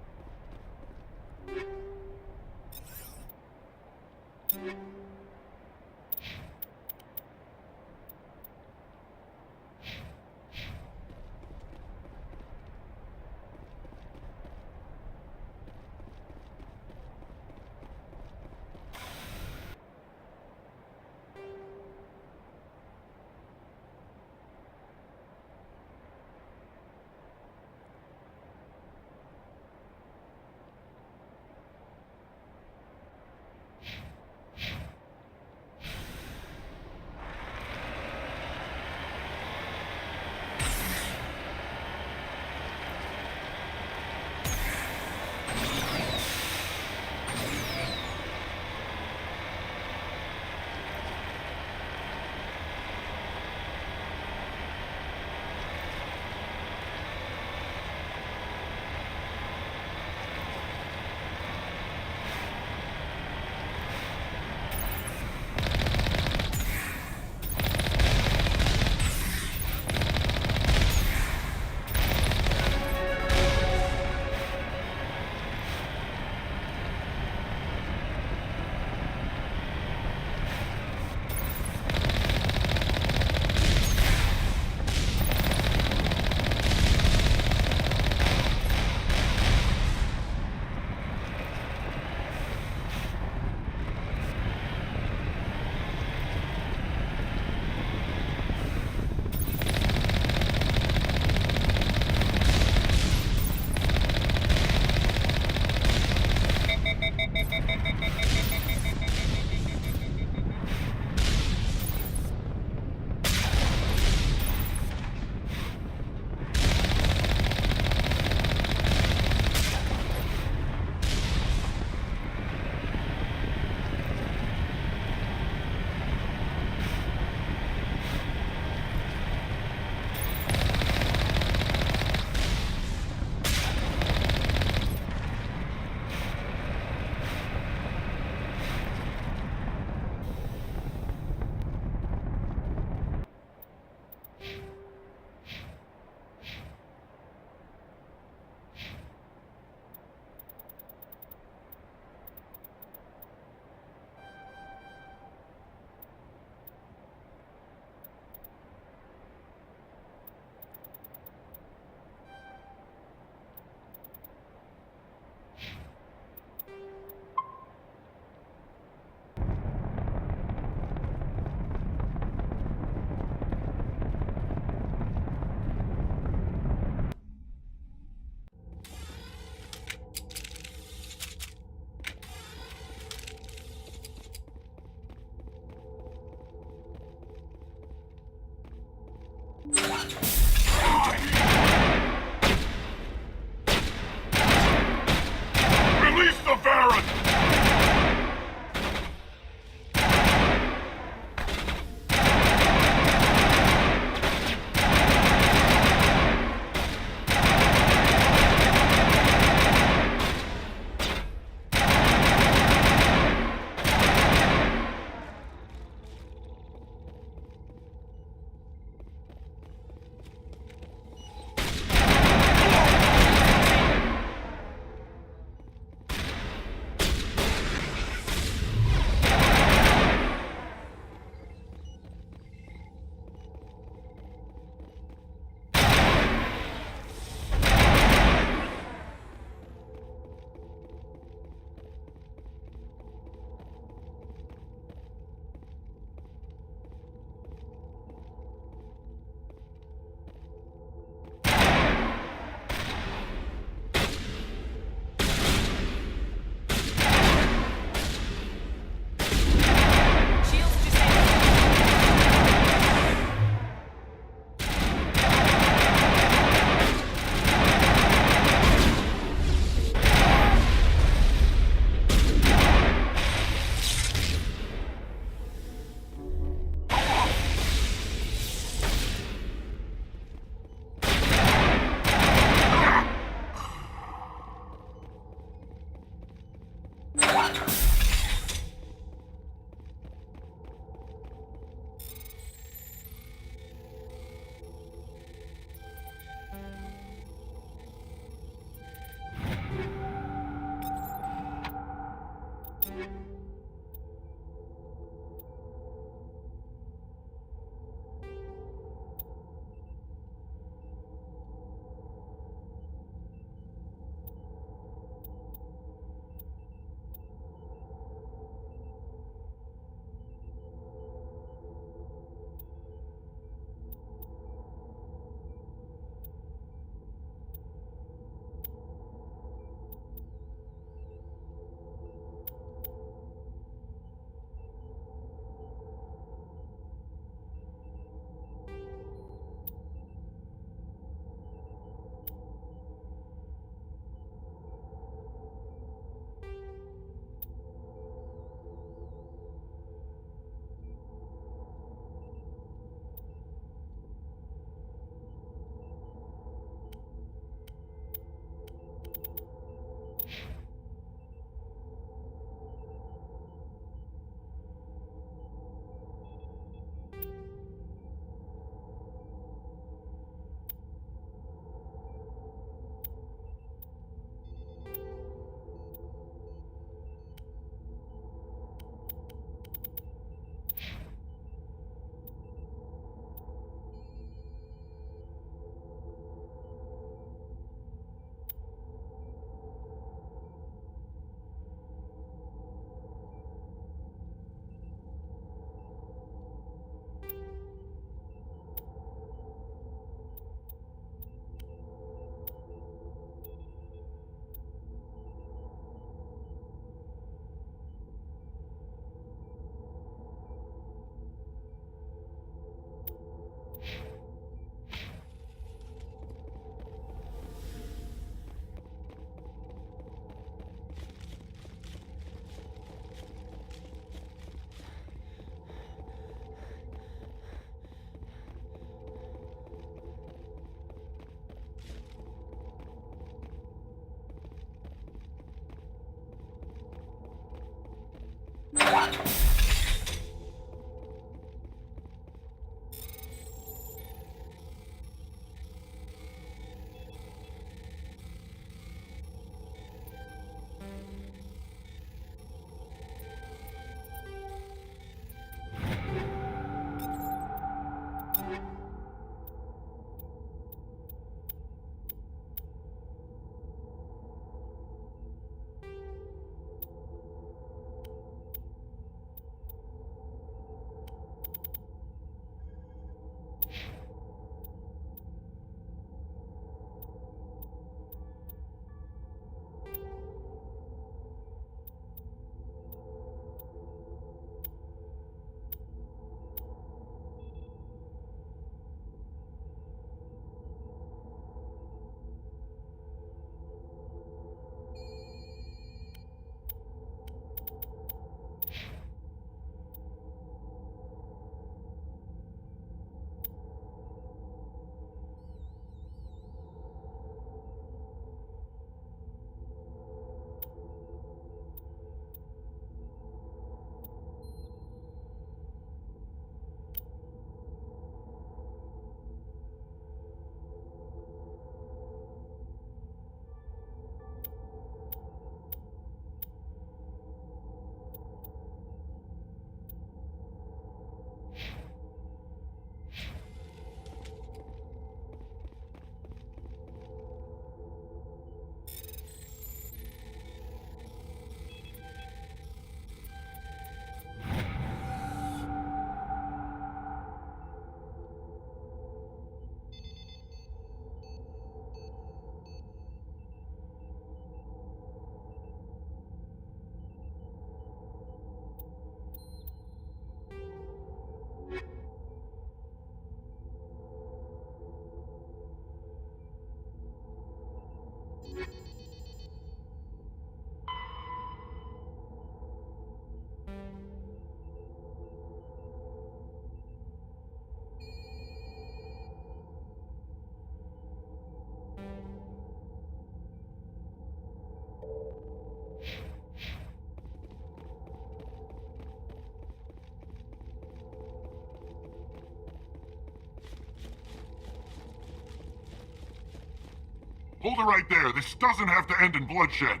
Hold it right there. This doesn't have to end in bloodshed.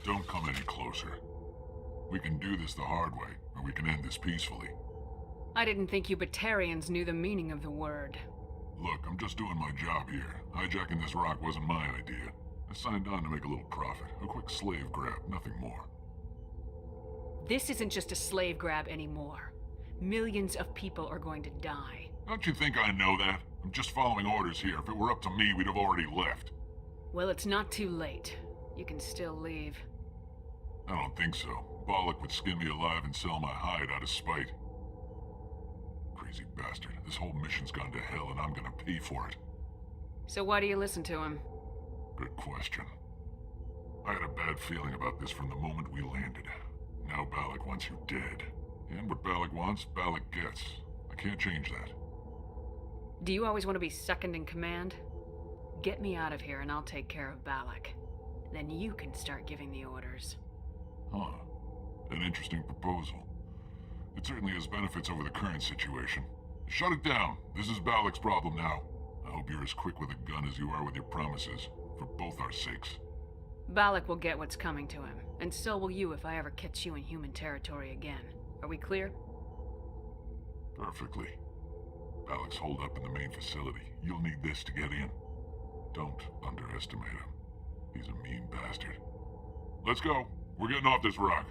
Don't come any closer. We can do this the hard way, or we can end this peacefully. I didn't think you Batarians knew the meaning of the word. Look, I'm just doing my job here. Hijacking this rock wasn't my idea. I signed on to make a little profit. A quick slave grab, nothing more. This isn't just a slave grab anymore. Millions of people are going to die. Don't you think I know that? I'm just following orders here. If it were up to me, we'd have already left. Well, it's not too late. You can still leave. I don't think so. Bollock would skin me alive and sell my hide out of spite. Crazy bastard. This whole mission's gone to hell and I'm gonna pay for it. So why do you listen to him? Good question. I had a bad feeling about this from the moment we landed. Now Balak wants you dead. And what Balak wants, Balak gets. I can't change that. Do you always want to be second in command? Get me out of here and I'll take care of Balak. Then you can start giving the orders. Huh. An interesting proposal. It certainly has benefits over the current situation. Shut it down. This is Balak's problem now. I hope you're as quick with a gun as you are with your promises, for both our sakes. Balak will get what's coming to him, and so will you if I ever catch you in human territory again. Are we clear? Perfectly. Balak's holed up in the main facility. You'll need this to get in. Don't underestimate him. He's a mean bastard. Let's go. We're getting off this rock.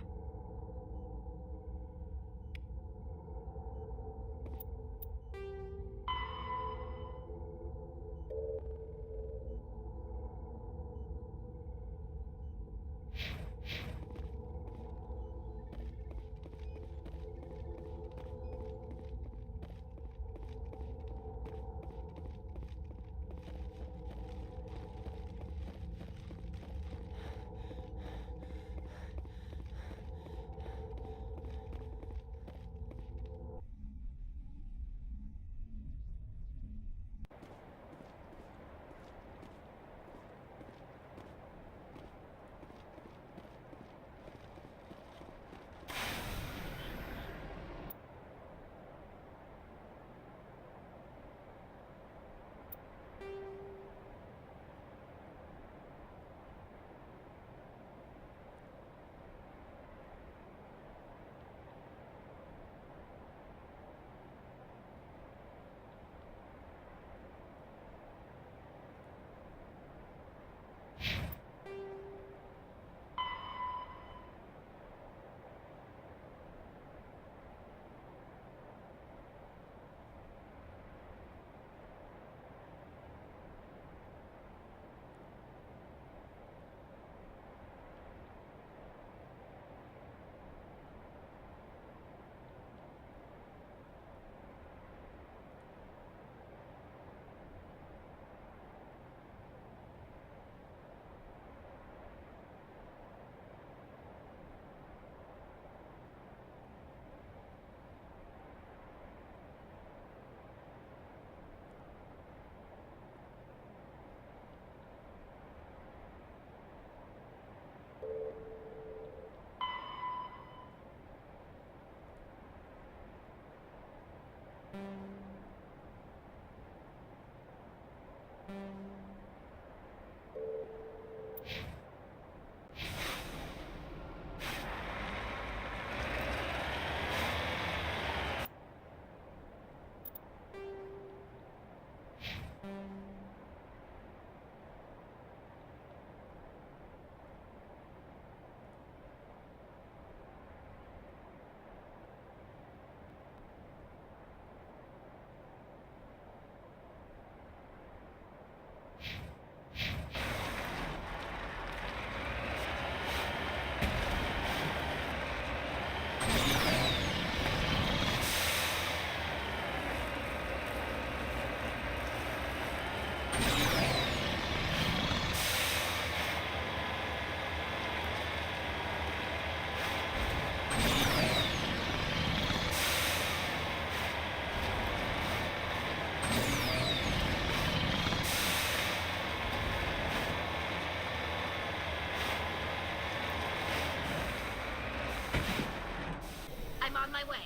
I'm on my way.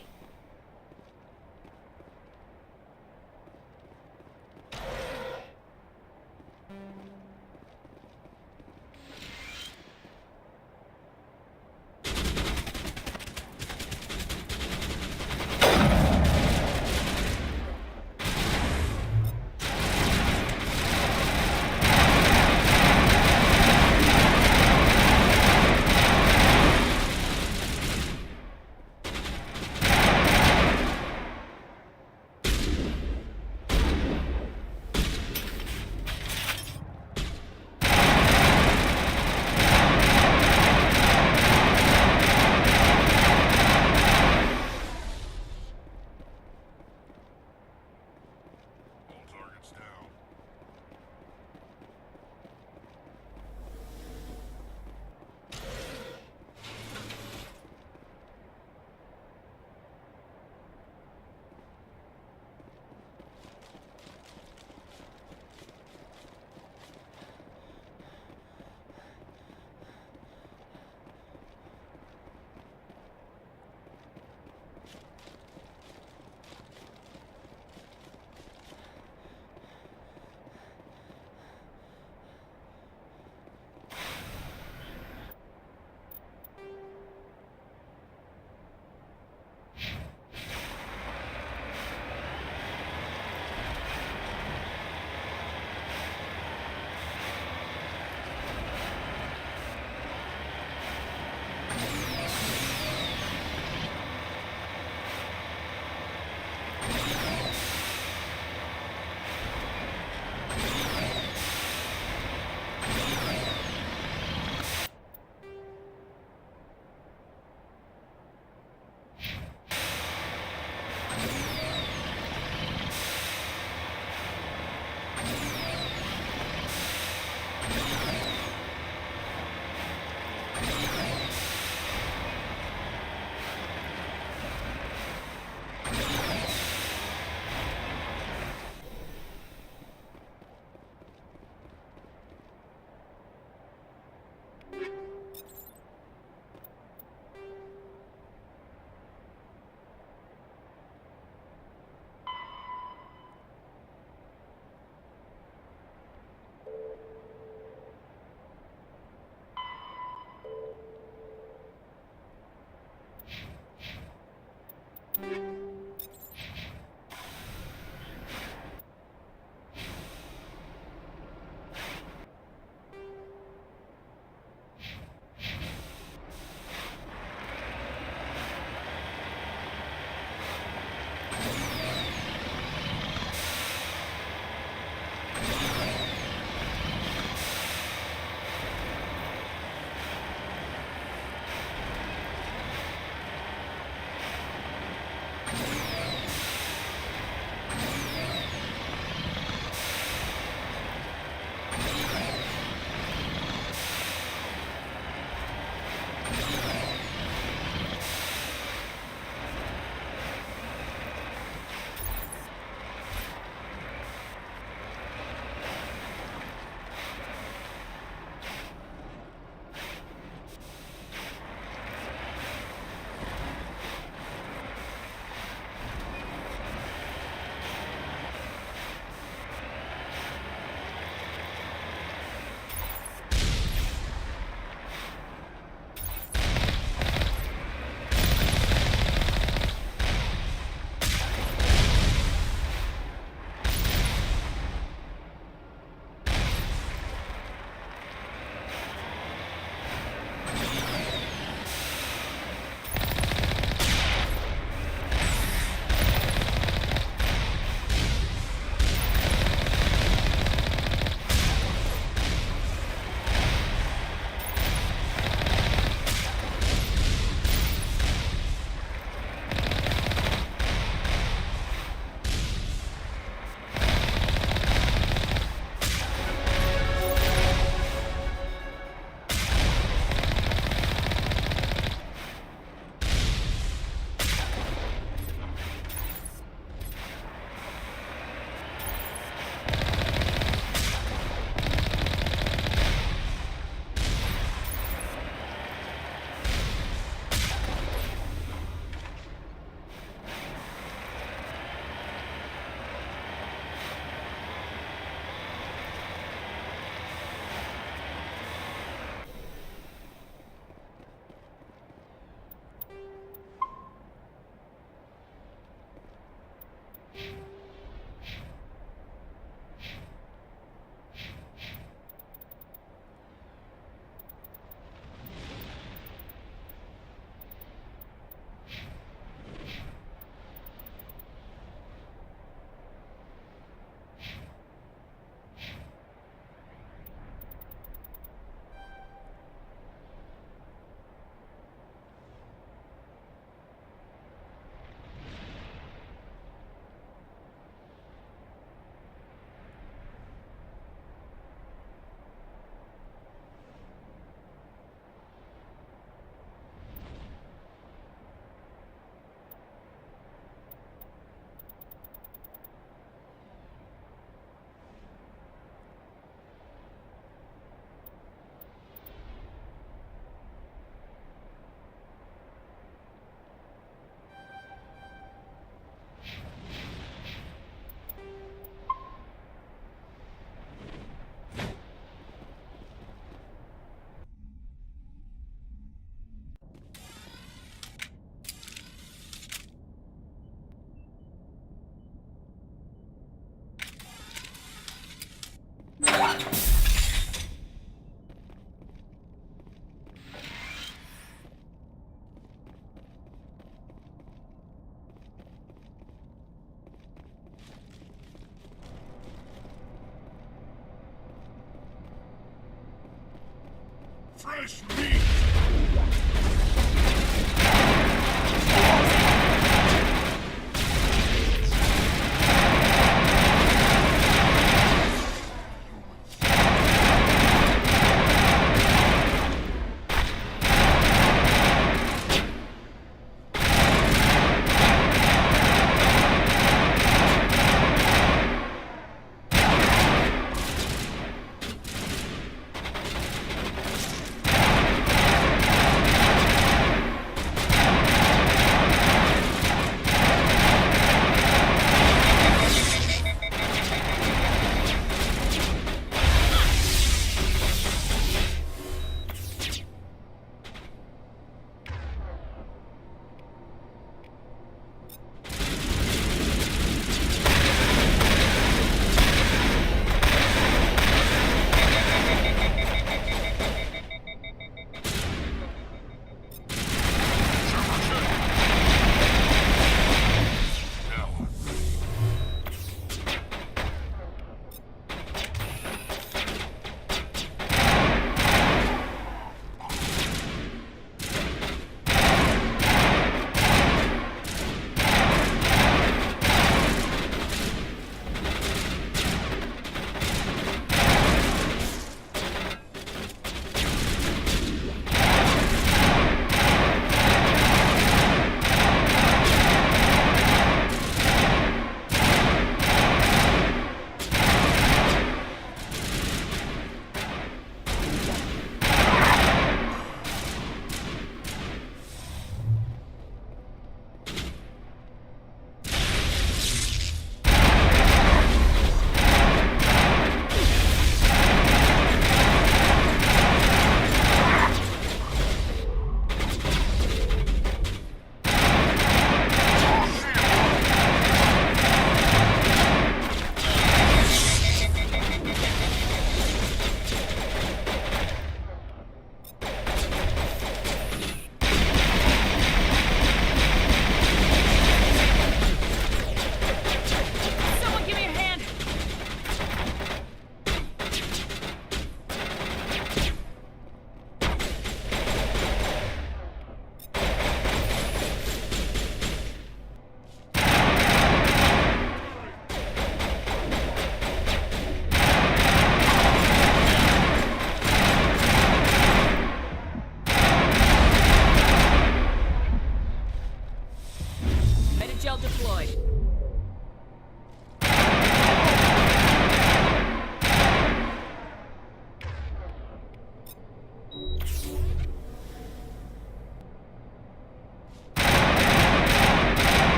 Fresh meat!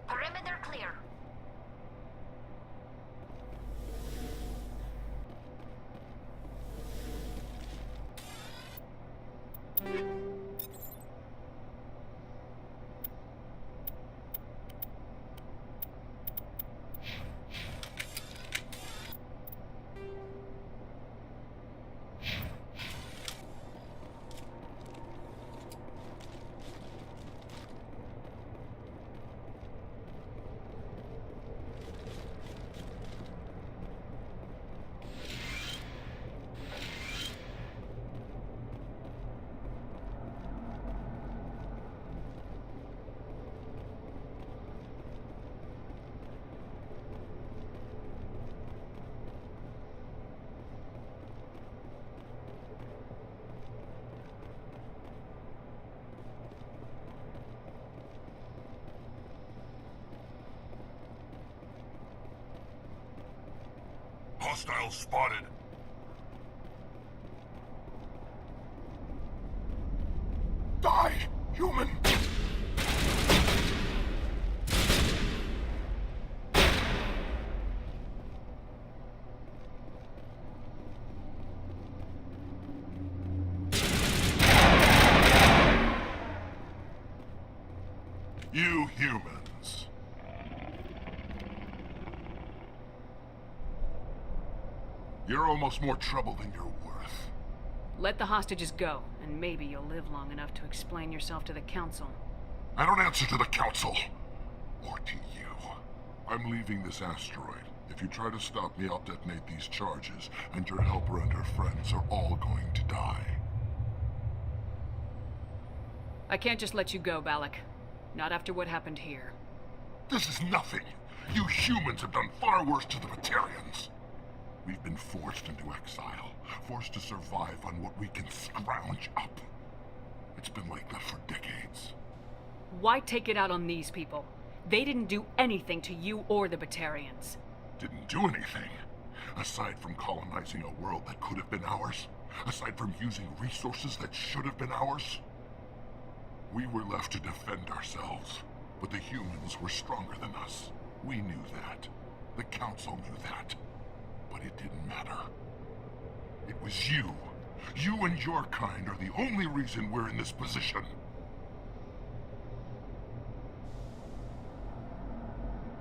Perimeter clear. Hostiles spotted. Die, human! You humans. You're almost more trouble than you're worth. Let the hostages go, and maybe you'll live long enough to explain yourself to the Council. I don't answer to the Council. Or to you. I'm leaving this asteroid. If you try to stop me, I'll detonate these charges, and your helper and her friends are all going to die. I can't just let you go, Balak. Not after what happened here. This is nothing. You humans have done far worse to the Batarians. We've been forced into exile, forced to survive on what we can scrounge up. It's been like that for decades. Why take it out on these people? They didn't do anything to you or the Batarians. Didn't do anything. Aside from colonizing a world that could have been ours. Aside from using resources that should have been ours. We were left to defend ourselves. But the humans were stronger than us. We knew that. The Council knew that. But it didn't matter. It was you. You and your kind are the only reason we're in this position.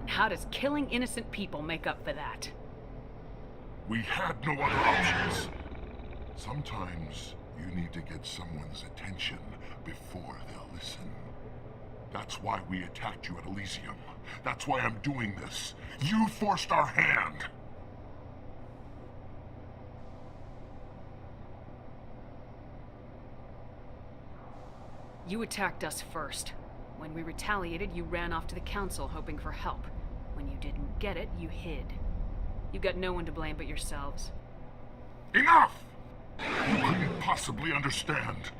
And how does killing innocent people make up for that? We had no other options. Sometimes you need to get someone's attention before they'll listen. That's why we attacked you at Elysium. That's why I'm doing this. You forced our hand. You attacked us first. When we retaliated, you ran off to the Council hoping for help. When you didn't get it, you hid. You got no one to blame but yourselves. Enough! You couldn't possibly understand.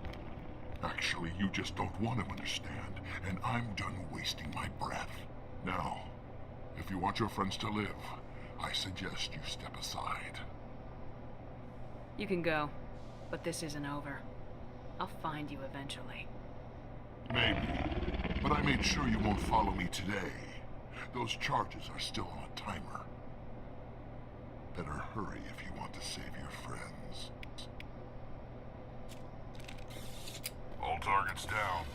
Actually, you just don't want to understand, and I'm done wasting my breath. Now, if you want your friends to live, I suggest you step aside. You can go, but this isn't over. I'll find you eventually. Maybe, but I made sure you won't follow me today. Those charges are still on a timer. Better hurry if you want to save your friends. All targets down.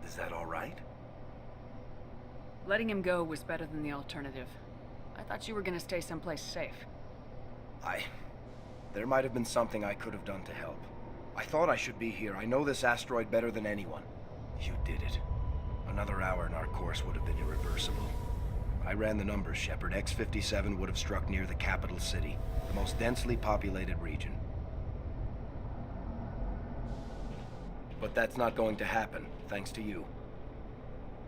Is that all right? Letting him go was better than the alternative. I thought you were gonna stay someplace safe. There might have been something I could have done to help. I thought I should be here. I know this asteroid better than anyone. You did it. Another hour and our course would have been irreversible. I ran the numbers, Shepard. X-57 would have struck near the capital city, the most densely populated region. But that's not going to happen, thanks to you.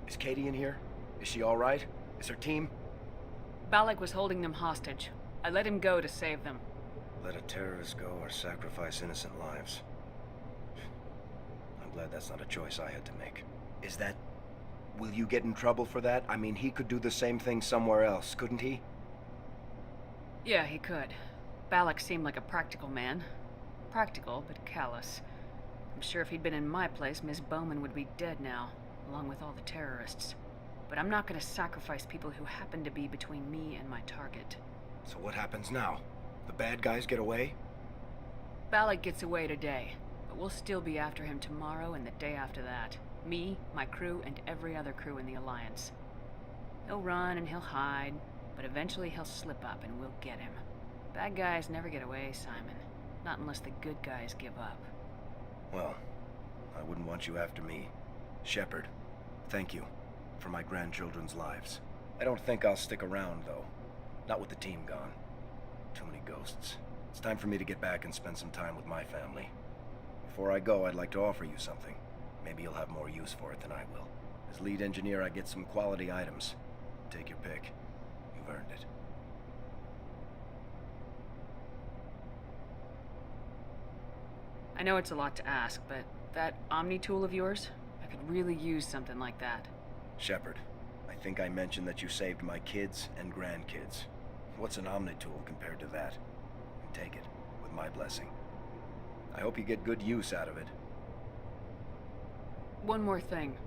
Is Katie in here? Is she all right? Is her team? Balak was holding them hostage. I let him go to save them. Let a terrorist go or sacrifice innocent lives. I'm glad that's not a choice I had to make. Is that... Will you get in trouble for that? I mean, he could do the same thing somewhere else, couldn't he? Yeah, he could. Balak seemed like a practical man. Practical, but callous. I'm sure if he'd been in my place, Miss Bowman would be dead now, along with all the terrorists. But I'm not gonna sacrifice people who happen to be between me and my target. So what happens now? The bad guys get away? Balak gets away today, but we'll still be after him tomorrow and the day after that. Me, my crew, and every other crew in the Alliance. He'll run and he'll hide, but eventually he'll slip up and we'll get him. Bad guys never get away, Simon. Not unless the good guys give up. Well, I wouldn't want you after me. Shepard, thank you for my grandchildren's lives. I don't think I'll stick around, though. Not with the team gone. Too many ghosts. It's time for me to get back and spend some time with my family. Before I go, I'd like to offer you something. Maybe you'll have more use for it than I will. As lead engineer, I get some quality items. Take your pick. You've earned it. I know it's a lot to ask, but that Omni tool of yours, I could really use something like that. Shepard, I think I mentioned that you saved my kids and grandkids. What's an Omni tool compared to that? Take it, with my blessing. I hope you get good use out of it. One more thing.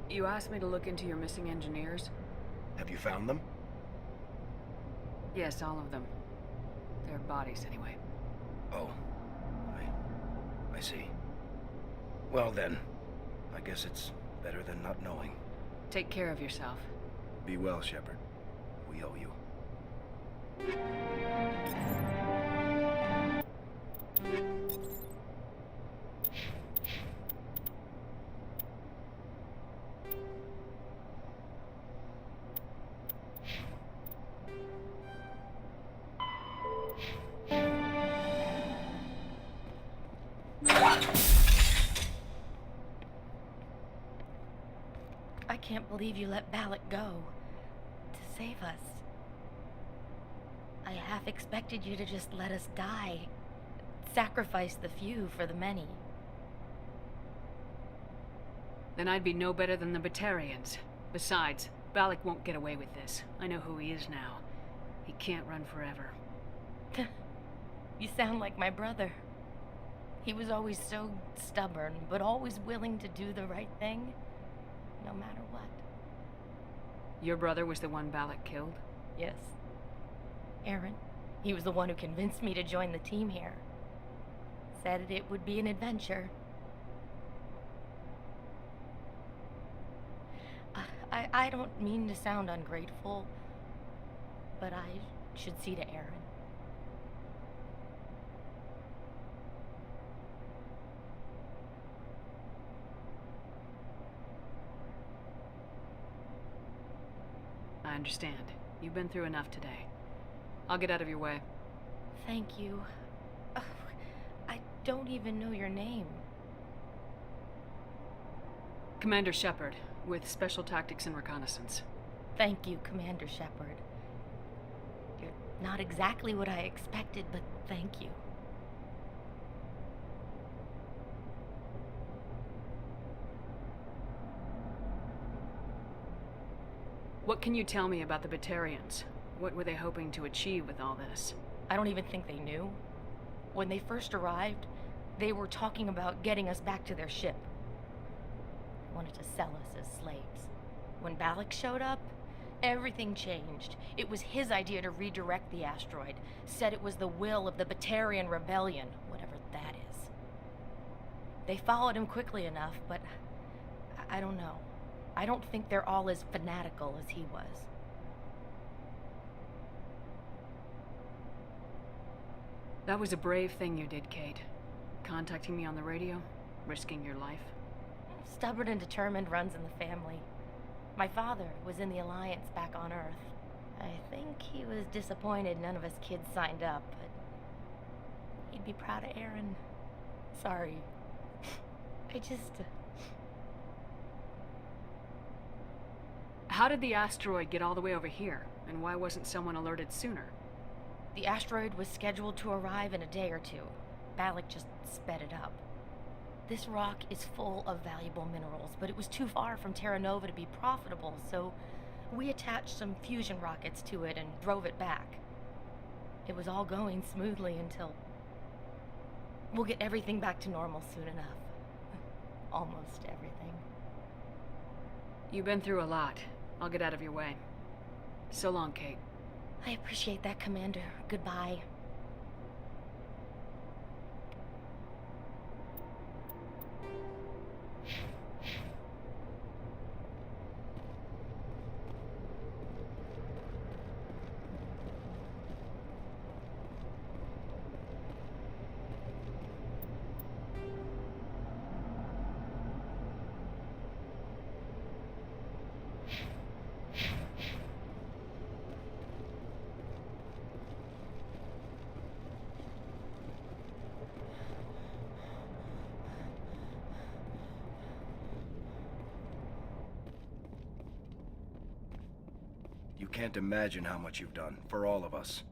You asked me to look into your missing engineers? Have you found them? Yes, all of them. Their bodies, anyway. Oh. I see. Well then, I guess it's better than not knowing. Take care of yourself. Be well, Shepard. We owe you. I can't believe you let Balak go to save us. I half expected you to just let us die, sacrifice the few for the many. Then I'd be no better than the Batarians. Besides, Balak won't get away with this. I know who he is now. He can't run forever. You sound like my brother. He was always so stubborn, but always willing to do the right thing, no matter what. Your brother was the one Balak killed? Yes. Aaron. He was the one who convinced me to join the team here. Said it would be an adventure. I don't mean to sound ungrateful, but I should see to Aaron. I understand. You've been through enough today. I'll get out of your way. Thank you. I don't even know your name. Commander Shepard, with Special Tactics and Reconnaissance. Thank you, Commander Shepard. You're not exactly what I expected, but thank you. What can you tell me about the Batarians? What were they hoping to achieve with all this? I don't even think they knew. When they first arrived, they were talking about getting us back to their ship. They wanted to sell us as slaves. When Balak showed up, everything changed. It was his idea to redirect the asteroid. Said it was the will of the Batarian Rebellion, whatever that is. They followed him quickly enough, but I don't know. I don't think they're all as fanatical as he was. That was a brave thing you did, Kate. Contacting me on the radio, risking your life. Stubborn and determined runs in the family. My father was in the Alliance back on Earth. I think he was disappointed none of us kids signed up, but he'd be proud of Aaron. Sorry. How did the asteroid get all the way over here, and why wasn't someone alerted sooner? The asteroid was scheduled to arrive in a day or two. Balak just sped it up. This rock is full of valuable minerals, but it was too far from Terra Nova to be profitable, so we attached some fusion rockets to it and drove it back. It was all going smoothly until... We'll get everything back to normal soon enough. Almost everything. You've been through a lot. I'll get out of your way. So long, Kate. I appreciate that, Commander. Goodbye. You can't imagine how much you've done, for all of us.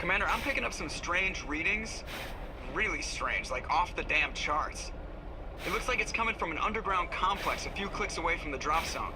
Commander, I'm picking up some strange readings. Really strange, like off the damn charts. It looks like it's coming from an underground complex a few clicks away from the drop zone.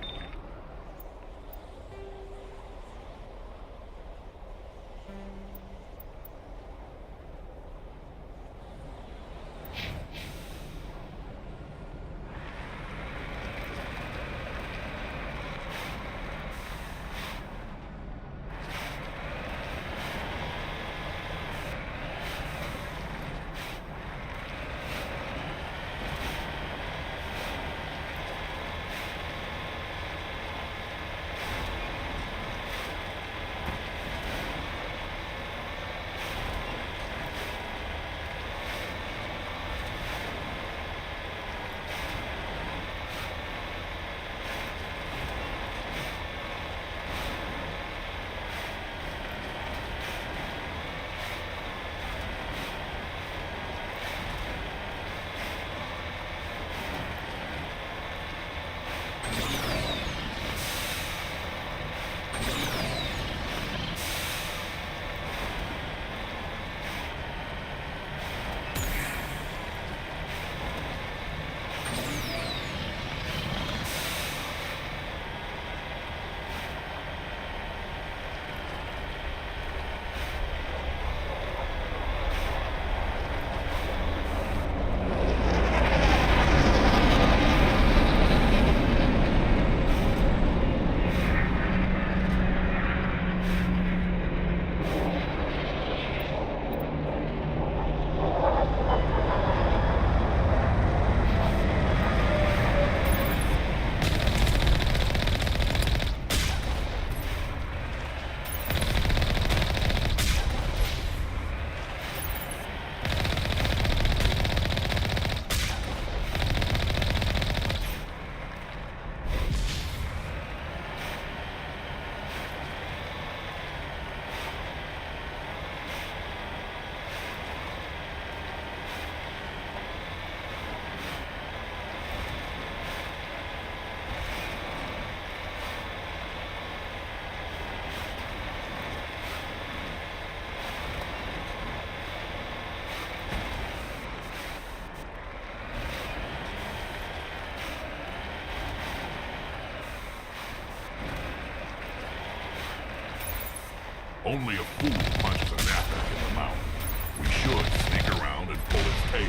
Only a fool punches a napkin in the mouth. We should sneak around and pull its tail.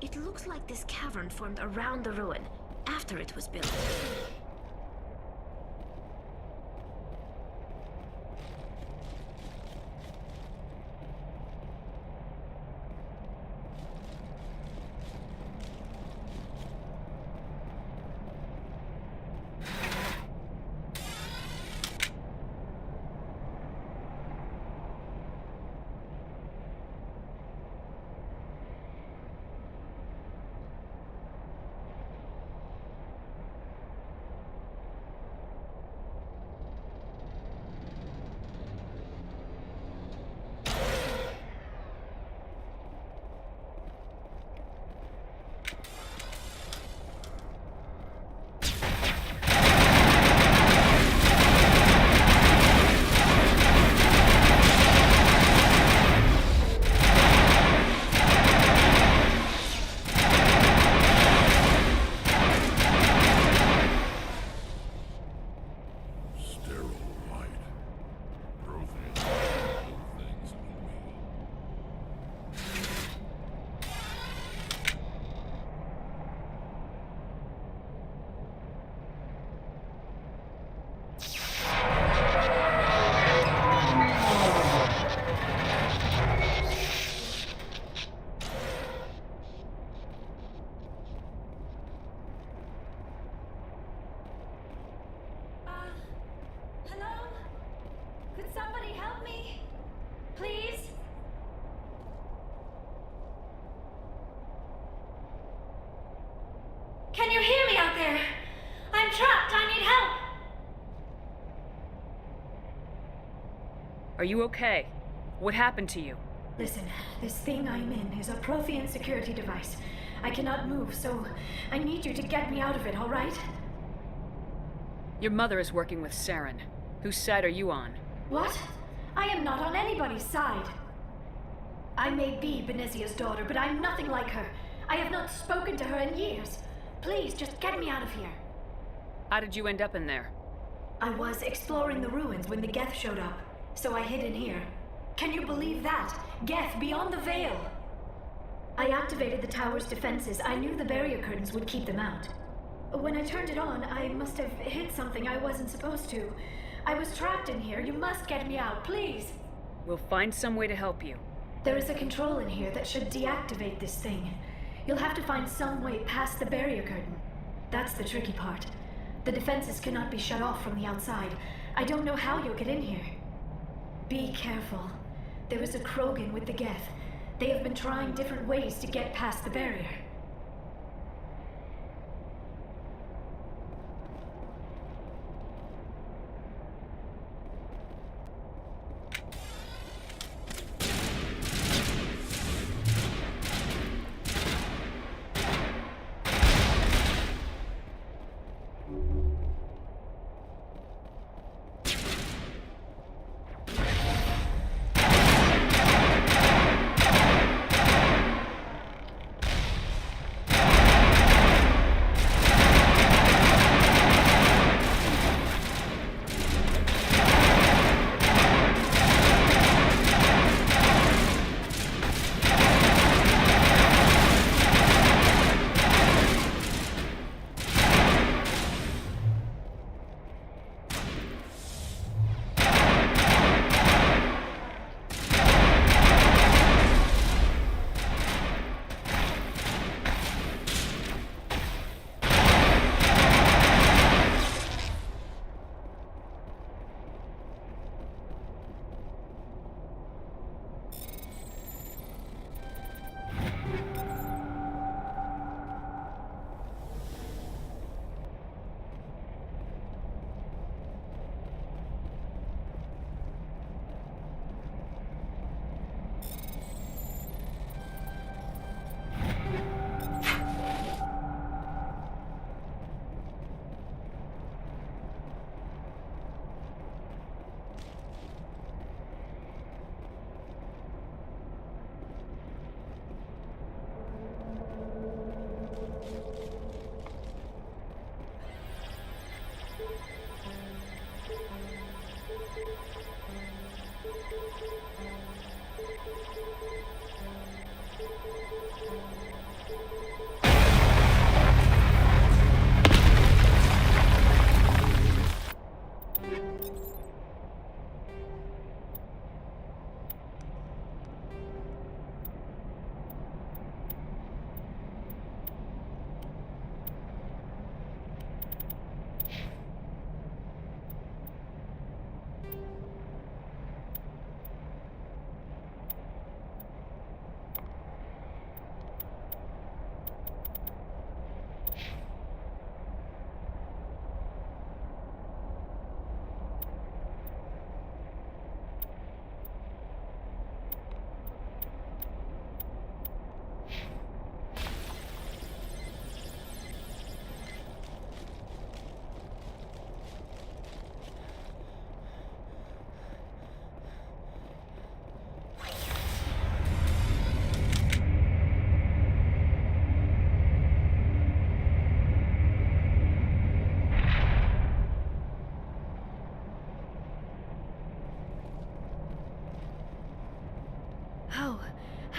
It looks like this cavern formed around the ruin, after it was built. Hello? Could somebody help me? Please? Can you hear me out there? I'm trapped. I need help. Are you okay? What happened to you? Listen, this thing I'm in is a Prothean security device. I cannot move, so I need you to get me out of it, all right? Your mother is working with Saren. Whose side are you on? What? I am not on anybody's side. I may be Benezia's daughter, but I'm nothing like her. I have not spoken to her in years. Please, just get me out of here. How did you end up in there? I was exploring the ruins when the Geth showed up, so I hid in here. Can you believe that? Geth beyond the veil! I activated the tower's defenses. I knew the barrier curtains would keep them out. When I turned it on, I must have hit something I wasn't supposed to. I was trapped in here. You must get me out, please! We'll find some way to help you. There is a control in here that should deactivate this thing. You'll have to find some way past the barrier curtain. That's the tricky part. The defenses cannot be shut off from the outside. I don't know how you'll get in here. Be careful. There is a Krogan with the Geth. They have been trying different ways to get past the barrier.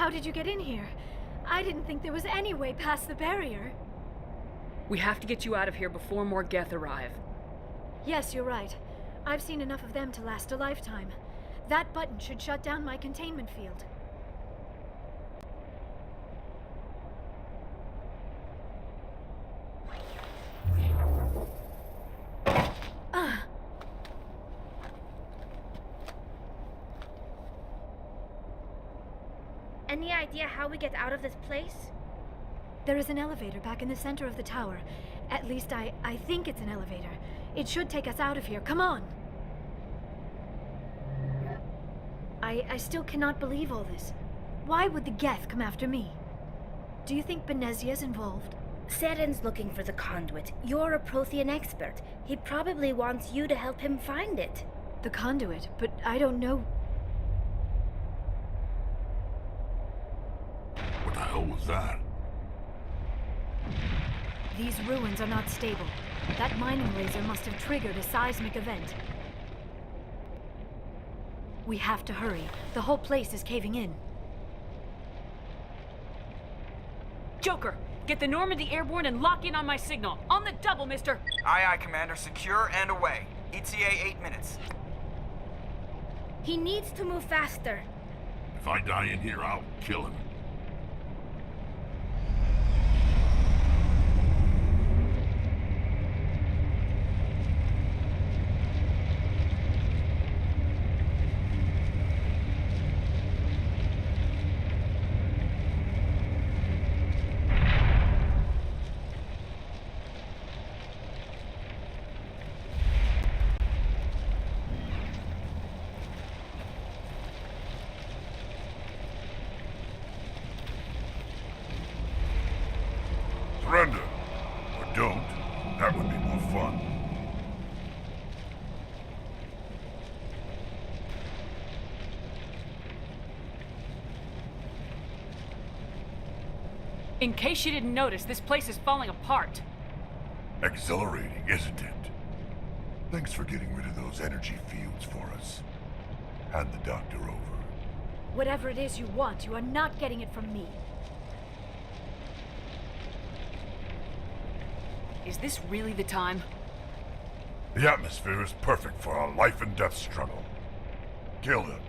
How did you get in here? I didn't think there was any way past the barrier. We have to get you out of here before more Geth arrive. Yes, you're right. I've seen enough of them to last a lifetime. That button should shut down my containment field. Any idea how we get out of this place? There is an elevator back in the center of the tower. At least I think it's an elevator. It should take us out of here. Come on! I still cannot believe all this. Why would the Geth come after me? Do you think Benezia's involved? Saren's looking for the conduit. You're a Prothean expert. He probably wants you to help him find it. The conduit? But I don't know. What the hell was that? These ruins are not stable. That mining laser must have triggered a seismic event. We have to hurry. The whole place is caving in. Joker, get the Normandy airborne and lock in on my signal. On the double, mister! Aye, aye, Commander. Secure and away. ETA 8 minutes. He needs to move faster. If I die in here, I'll kill him. Surrender. Or don't. That would be more fun. In case you didn't notice, this place is falling apart. Exhilarating, isn't it? Thanks for getting rid of those energy fields for us. Hand the doctor over. Whatever it is you want, you are not getting it from me. Is this really the time? The atmosphere is perfect for a life and death struggle. Kill them.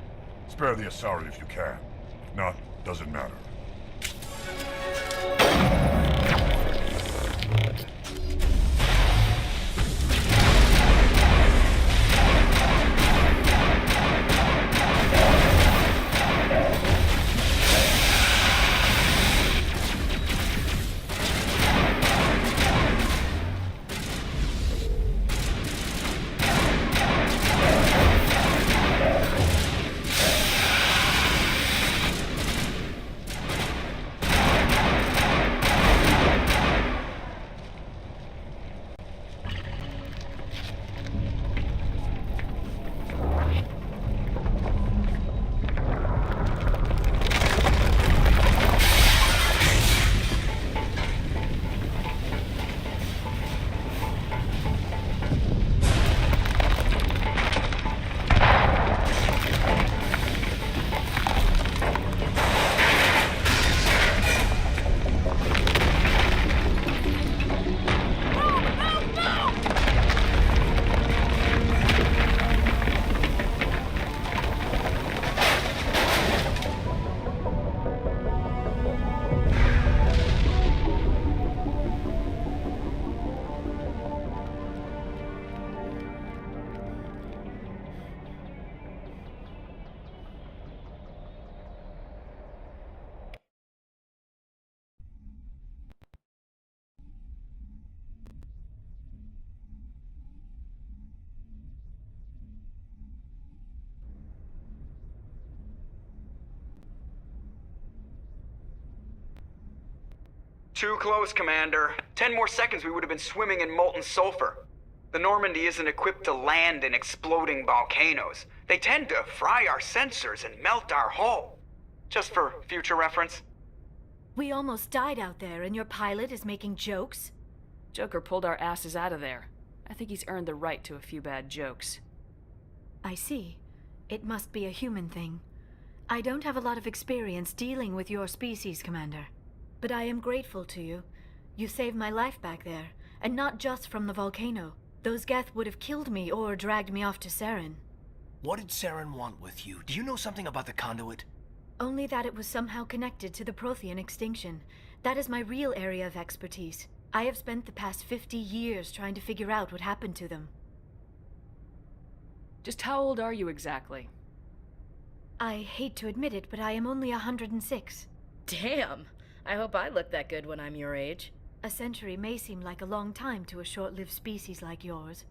Spare the Asari if you can. If not, doesn't matter. Too close, Commander. 10 more seconds we would have been swimming in molten sulfur. The Normandy isn't equipped to land in exploding volcanoes. They tend to fry our sensors and melt our hull. Just for future reference. We almost died out there, and your pilot is making jokes? Joker pulled our asses out of there. I think he's earned the right to a few bad jokes. I see. It must be a human thing. I don't have a lot of experience dealing with your species, Commander. But I am grateful to you. You saved my life back there, and not just from the volcano. Those Geth would have killed me or dragged me off to Saren. What did Saren want with you? Do you know something about the conduit? Only that it was somehow connected to the Prothean extinction. That is my real area of expertise. I have spent the past 50 years trying to figure out what happened to them. Just how old are you exactly? I hate to admit it, but I am only 106. Damn! I hope I look that good when I'm your age. A century may seem like a long time to a short-lived species like yours,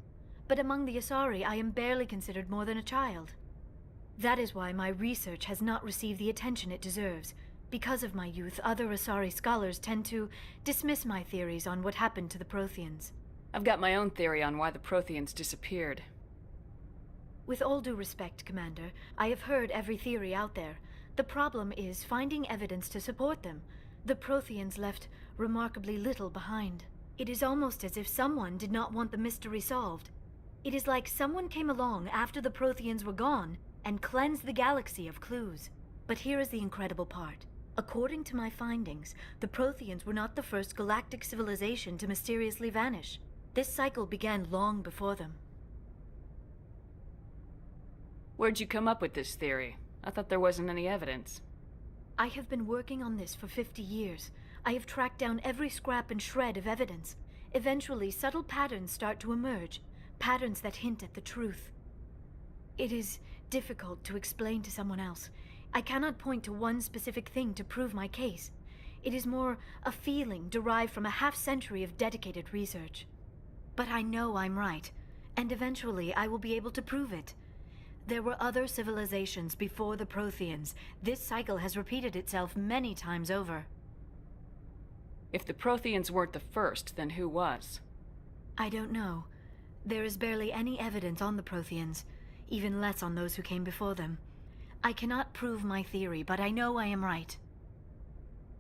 but among the Asari, I am barely considered more than a child. That is why my research has not received the attention it deserves. Because of my youth, other Asari scholars tend to dismiss my theories on what happened to the Protheans. I've got my own theory on why the Protheans disappeared. With all due respect, Commander, I have heard every theory out there. The problem is finding evidence to support them. The Protheans left remarkably little behind. It is almost as if someone did not want the mystery solved. It is like someone came along after the Protheans were gone and cleansed the galaxy of clues. But here is the incredible part. According to my findings, the Protheans were not the first galactic civilization to mysteriously vanish. This cycle began long before them. Where'd you come up with this theory? I thought there wasn't any evidence. I have been working on this for 50 years. I have tracked down every scrap and shred of evidence. Eventually, subtle patterns start to emerge, patterns that hint at the truth. It is difficult to explain to someone else. I cannot point to one specific thing to prove my case. It is more a feeling derived from a half-century of dedicated research. But I know I'm right, and eventually I will be able to prove it. There were other civilizations before the Protheans. This cycle has repeated itself many times over. If the Protheans weren't the first, then who was? I don't know. There is barely any evidence on the Protheans, even less on those who came before them. I cannot prove my theory, but I know I am right.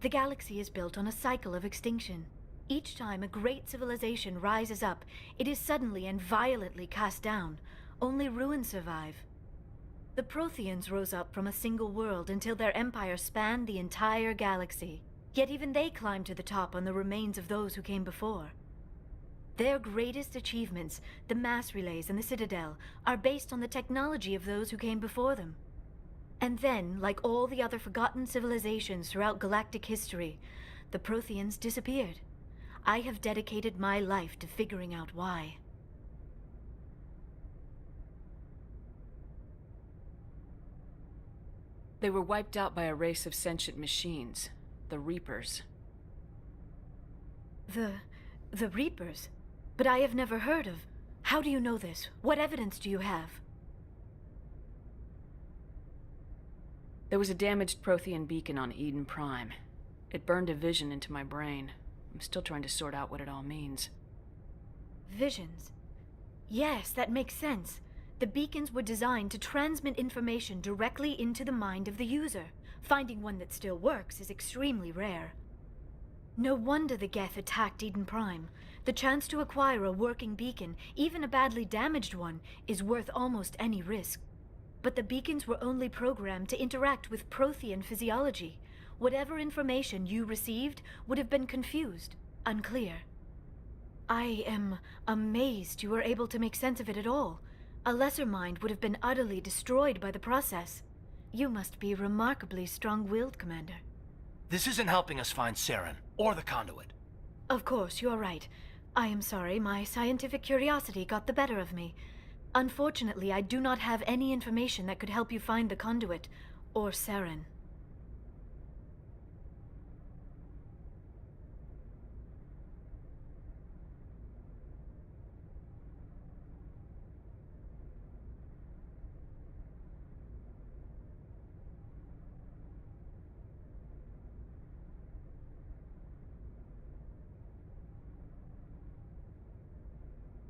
The galaxy is built on a cycle of extinction. Each time a great civilization rises up, it is suddenly and violently cast down. Only ruins survive. The Protheans rose up from a single world until their empire spanned the entire galaxy. Yet even they climbed to the top on the remains of those who came before. Their greatest achievements, the mass relays and the citadel, are based on the technology of those who came before them. And then, like all the other forgotten civilizations throughout galactic history, the Protheans disappeared. I have dedicated my life to figuring out why. They were wiped out by a race of sentient machines, the Reapers. The Reapers? But I have never heard of. How do you know this? What evidence do you have? There was a damaged Prothean beacon on Eden Prime. It burned a vision into my brain. I'm still trying to sort out what it all means. Visions? Yes, that makes sense. The beacons were designed to transmit information directly into the mind of the user. Finding one that still works is extremely rare. No wonder the Geth attacked Eden Prime. The chance to acquire a working beacon, even a badly damaged one, is worth almost any risk. But the beacons were only programmed to interact with Prothean physiology. Whatever information you received would have been confused, unclear. I am amazed you were able to make sense of it at all. A lesser mind would have been utterly destroyed by the process. You must be remarkably strong-willed, Commander. This isn't helping us find Saren, or the conduit. Of course, you're right. I am sorry, my scientific curiosity got the better of me. Unfortunately, I do not have any information that could help you find the conduit, or Saren.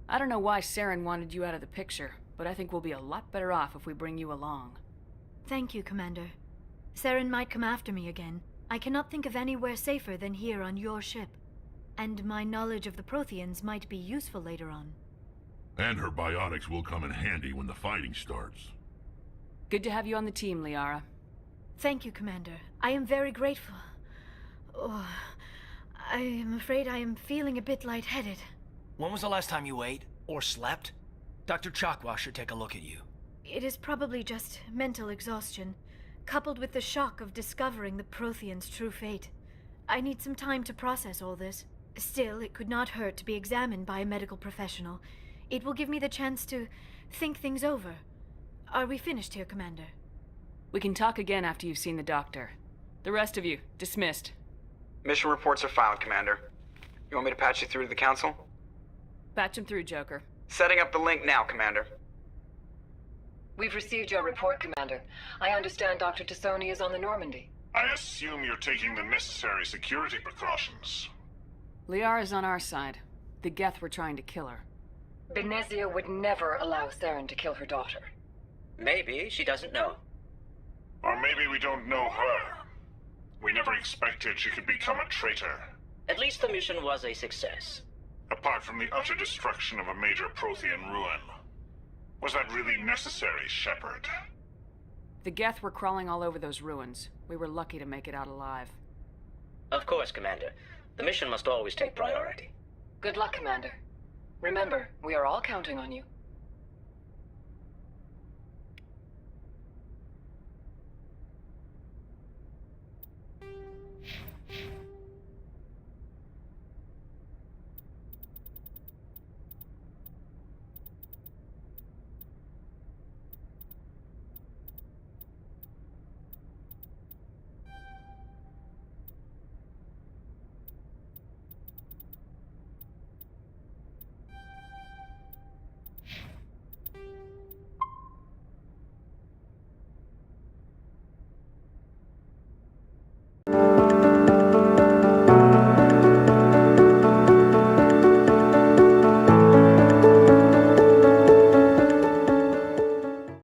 I don't know why Saren wanted you out of the picture, but I think we'll be a lot better off if we bring you along. Thank you, Commander. Saren might come after me again. I cannot think of anywhere safer than here on your ship. And my knowledge of the Protheans might be useful later on. And her biotics will come in handy when the fighting starts. Good to have you on the team, Liara. Thank you, Commander. I am very grateful. Oh, I am afraid I am feeling a bit lightheaded. When was the last time you ate or slept? Dr. Chakwa should take a look at you. It is probably just mental exhaustion, coupled with the shock of discovering the Prothean's true fate. I need some time to process all this. Still, it could not hurt to be examined by a medical professional. It will give me the chance to think things over. Are we finished here, Commander? We can talk again after you've seen the doctor. The rest of you, dismissed. Mission reports are filed, Commander. You want me to patch you through to the Council? Patch him through, Joker. Setting up the link now, Commander. We've received your report, Commander. I understand Dr. Tassoni is on the Normandy. I assume you're taking the necessary security precautions. Liara's on our side. The Geth were trying to kill her. Benezia would never allow Theron to kill her daughter. Maybe she doesn't know. Or maybe we don't know her. We never expected she could become a traitor. At least the mission was a success. Apart from the utter destruction of a major Prothean ruin. Was that really necessary, Shepard? The Geth were crawling all over those ruins. We were lucky to make it out alive. Of course, Commander. The mission must always take priority. Good luck, Commander. Remember, we are all counting on you.